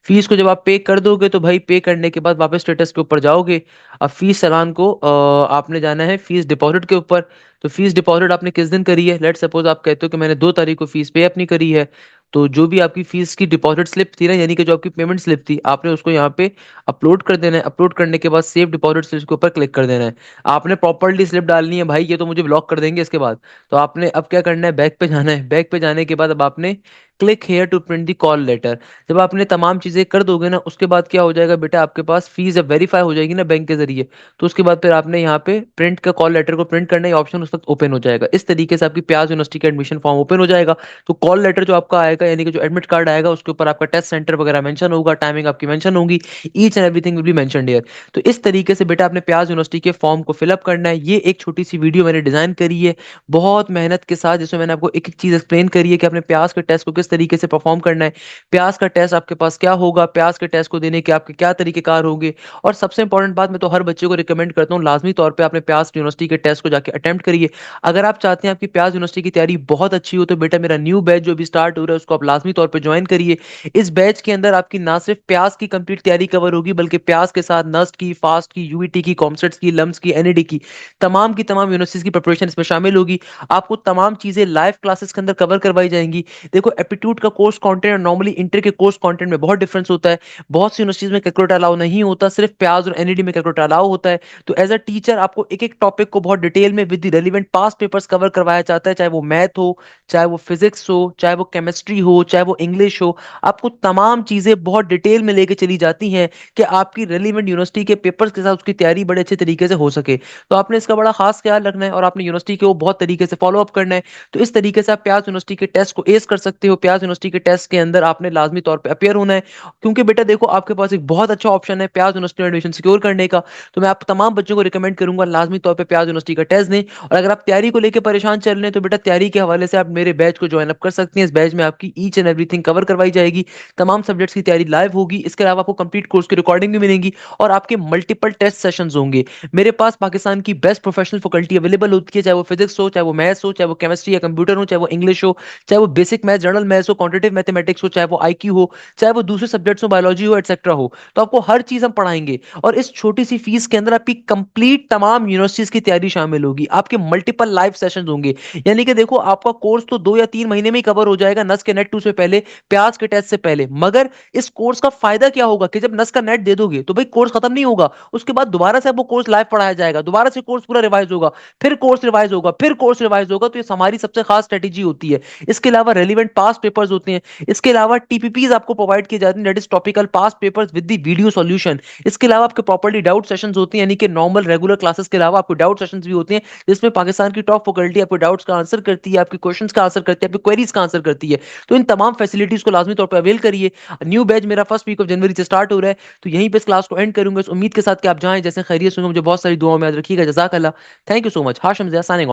फीस को जब आप पे कर दोगे तो भाई पे करने के बाद वापस स्टेटस के ऊपर जाओगे। अब फीस चालान को आपने जाना है फीस डिपॉजिट के ऊपर। तो फीस डिपॉजिट आपने किस दिन करी है, लेट सपोज आप कहते हो कि मैंने 2 तारीख को फीस पे अपनी करी है। तो जो भी आपकी फीस की डिपॉजिट स्लिप थी ना, यानी कि जो आपकी पेमेंट स्लिप थी, आपने उसको यहाँ पे अपलोड कर देना है। अपलोड करने के बाद सेव डिपॉजिट स्लिप के ऊपर क्लिक कर देना है। आपने प्रॉपर्ली स्लिप डालनी है भाई, ये तो मुझे ब्लॉक कर देंगे इसके बाद। तो आपने अब क्या करना है, बैक पे जाना है। बैक पे जाने के बाद अब आपने click here to print the call letter. जब आपने तमाम चीजें कर दोगे ना उसके बाद क्या हो जाएगा बेटा, आपके पास फीस जब वेरीफाई हो जाएगी ना बैंक के जरिए, तो उसके बाद फिर आपने यहाँ पे प्रिंट का कॉल लेटर को प्रिंट करना ही ऑप्शन उस वक्त ओपन हो जाएगा। इस तरीके से आपकी प्याज यूनिवर्सिटी का एडमिशन फॉर्म ओपन हो जाएगा। तो कॉल लेटर जो आपका आएगा, यानी कि जो एडमिट कार्ड आएगा उसके ऊपर आपका टेस्ट सेंटर वगैरह मेंशन होगा, टाइमिंग आपकी मेंशन होगी, each and everything will be mentioned here. तो इस तरीके से बेटा आपने प्याज यूनिवर्सिटी के फॉर्म को फिलअप करना है। ये एक छोटी सी वीडियो मैंने डिजाइन करी है बहुत मेहनत के साथ, जिसमें मैंने आपको एक एक चीज एक्सप्लेन करी है कि आपने प्याज के टेस्ट को किस तरीके से परफॉर्म करना है। प्याज का टेस्ट आपके पास क्या होगा, प्याज के टेस्ट को देने के आपके क्या तरीकेकार होंगे। और सबसे इंपॉर्टेंट बात, मैं तो हर बच्चे को रिकमेंड करता हूँ लाजमी तौर पे आपने प्याज यूनिवर्सिटी के टेस्ट को जाके अटेम्प्ट करिए। अगर आप चाहते हैं आपकी प्याज यूनिवर्सिटी की तैयारी बहुत अच्छी हो तो बेटा मेरा न्यू बैच जो भी स्टार्ट हो रहा है उसको आप लाजमी तौर पे ज्वाइन करिए। इस बैच के अंदर आपकी ना सिर्फ प्याज की कंप्लीट तैयारी कवर होगी, बल्कि प्याज के साथ नस्ट की, फास्ट की, यूईटी की, कॉमसेट्स की, लम्स की, एनईडी की तमाम यूनिवर्सिटीज की प्रिपरेशन इसमें शामिल होगी। आपको तमाम चीजें लाइव क्लासेस के अंदर कवर करवाई जाएंगी। देखो एप्टीट्यूड का कोर्स कंटेंट और नॉर्मली इंटर के कोर्स कंटेंट में बहुत डिफरेंस होता है। बहुत सी यूनिवर्सिटीज में कैलकुलेटर अलाउ नहीं होता, सिर्फ प्याज और एनईडी में कैलकुलेटर अलाउ होता है। तो एज अ टीचर आपको एक एक टॉपिक को बहुत डिटेल में with the relevant past papers cover करवाया जाता है, चाहे वो मैथ हो, चाहे वो फिजिक्स हो, चाहे वो केमिस्ट्री हो, चाहे वो इंग्लिश हो। आपको तमाम चीजें बहुत डिटेल में लेके चली जाती हैं कि आपकी रेलिवेंट यूनिवर्सिटी के पेपर्स के साथ उसकी तैयारी बड़े अच्छे तरीके से हो सके। तो आपने इसका बड़ा खास ख्याल रखना है और आपने यूनिवर्सिटी को बहुत तरीके से फॉलो अप करना है। तो इस तरीके से आप प्याज यूनिवर्सिटी के टेस्ट को एस कर सकते हो। प्याज यूनिवर्सिटी के टेस्ट के अंदर आपने लाजमी तौर पे अपियर होना है, क्योंकि बेटा देखो आपके पास एक बहुत अच्छा ऑप्शन है प्याज यूनिवर्सिटी में एडमिशन सिक्योर करने का। तो मैं आप तमाम बच्चों को रिकमेंड करूंगा लाजमी तौर पे प्याज यूनिवर्सिटी का टेस्ट दें। और अगर आप तैयारी को लेकर परेशान चल रहे हैं तो बेटा तैयारी के हवाले से आप मेरे बैच को ज्वाइन अप कर सकते हैं। इस बैच में आपकी ईच एंड एवरीथिंग कवर करवाई जाएगी, तमाम सब्जेक्ट्स की तैयारी लाइव होगी। इसके अलावा आपको कंप्लीट कोर्स की रिकॉर्डिंग भी मिलेंगी और आपके मल्टीपल टेस्ट सेशंस होंगे। मेरे पास पाकिस्तान की बेस्ट प्रोफेशनल फैकल्टी अवेलेबल होती है, चाहे वो फिजिक्स हो, चाहे वो मैथ्स हो, चाहे वो केमिस्ट्री या कंप्यूटर हो, चाहे वो इंग्लिश हो, चाहे वो बेसिक मैथ्स, जनरल मैथ्स हो, क्वांटिटेटिव मैथमेटिक्स हो, चाहे वो आईक्यू हो, चाहे वो दूसरे सब्जेक्ट्स हो, बायोलॉजी हो, एक्सेट्रा हो। तो आपको हर चीज हम पढ़ाएंगे और इस छोटी सी फीस के अंदर आपकी कंप्लीट तमाम यूनिवर्सिटीज की तैयारी शामिल होगी। आपके मल्टीपल लाइव सेशंस होंगे, यानी कि देखो आपका कोर्स तो 2 या 3 महीने में ही कवर हो जाएगा नस के नेट 2 से पहले, प्याज के टेस्ट से पहले। मगर इस कोर्स का फायदा क्या होगा कि जब नस का नेट दे दोगे तो भाई कोर्स खत्म नहीं होगा, उसके बाद दोबारा से आपको कोर्स लाइव पढ़ाया जाएगा, दोबारा से कोर्स पूरा रिवाइज होगा, फिर कोर्स रिवाइज होगा, फिर कोर्स रिवाइज होगा। तो ये हमारी सबसे खास स्ट्रेटेजी होती है। इसके अलावा रेलिवेंट पास्ट पास्ट पेपर्स होते हैं। इसके अलावा टीपीपीज आपको प्रोवाइड किए जाते हैं, that is topical past papers with the video solution. इसके अलावा आपके प्रॉपर्ली डाउट सेशंस होते हैं, यानी कि नॉर्मल रेगुलर क्लासेस के अलावा आपको डाउट सेशंस भी होते हैं, जिसमें पाकिस्तान की टॉप फैकल्टी आपके डाउट्स का आंसर करती है, आपके क्वेश्चंस का आंसर करती है, आपकी क्वेरीज का आंसर करती है। तो इन तमाम फैसिलिटीज को लाजमी तौर पर अवेल करिए। न्यू बैच मेरा फर्स्ट वीक ऑफ जनवरी से स्टार्ट हो रहा है, तो यहीं पे इस क्लास को एंड करूंगा इस उम्मीद के साथ कि आप जाएं, जैसे खैरियत से होंगे, मुझे बहुत सारी दुआओं में याद रखिएगा। जज़ाक अल्लाह। Thank you so much. Hashim Zia signing of.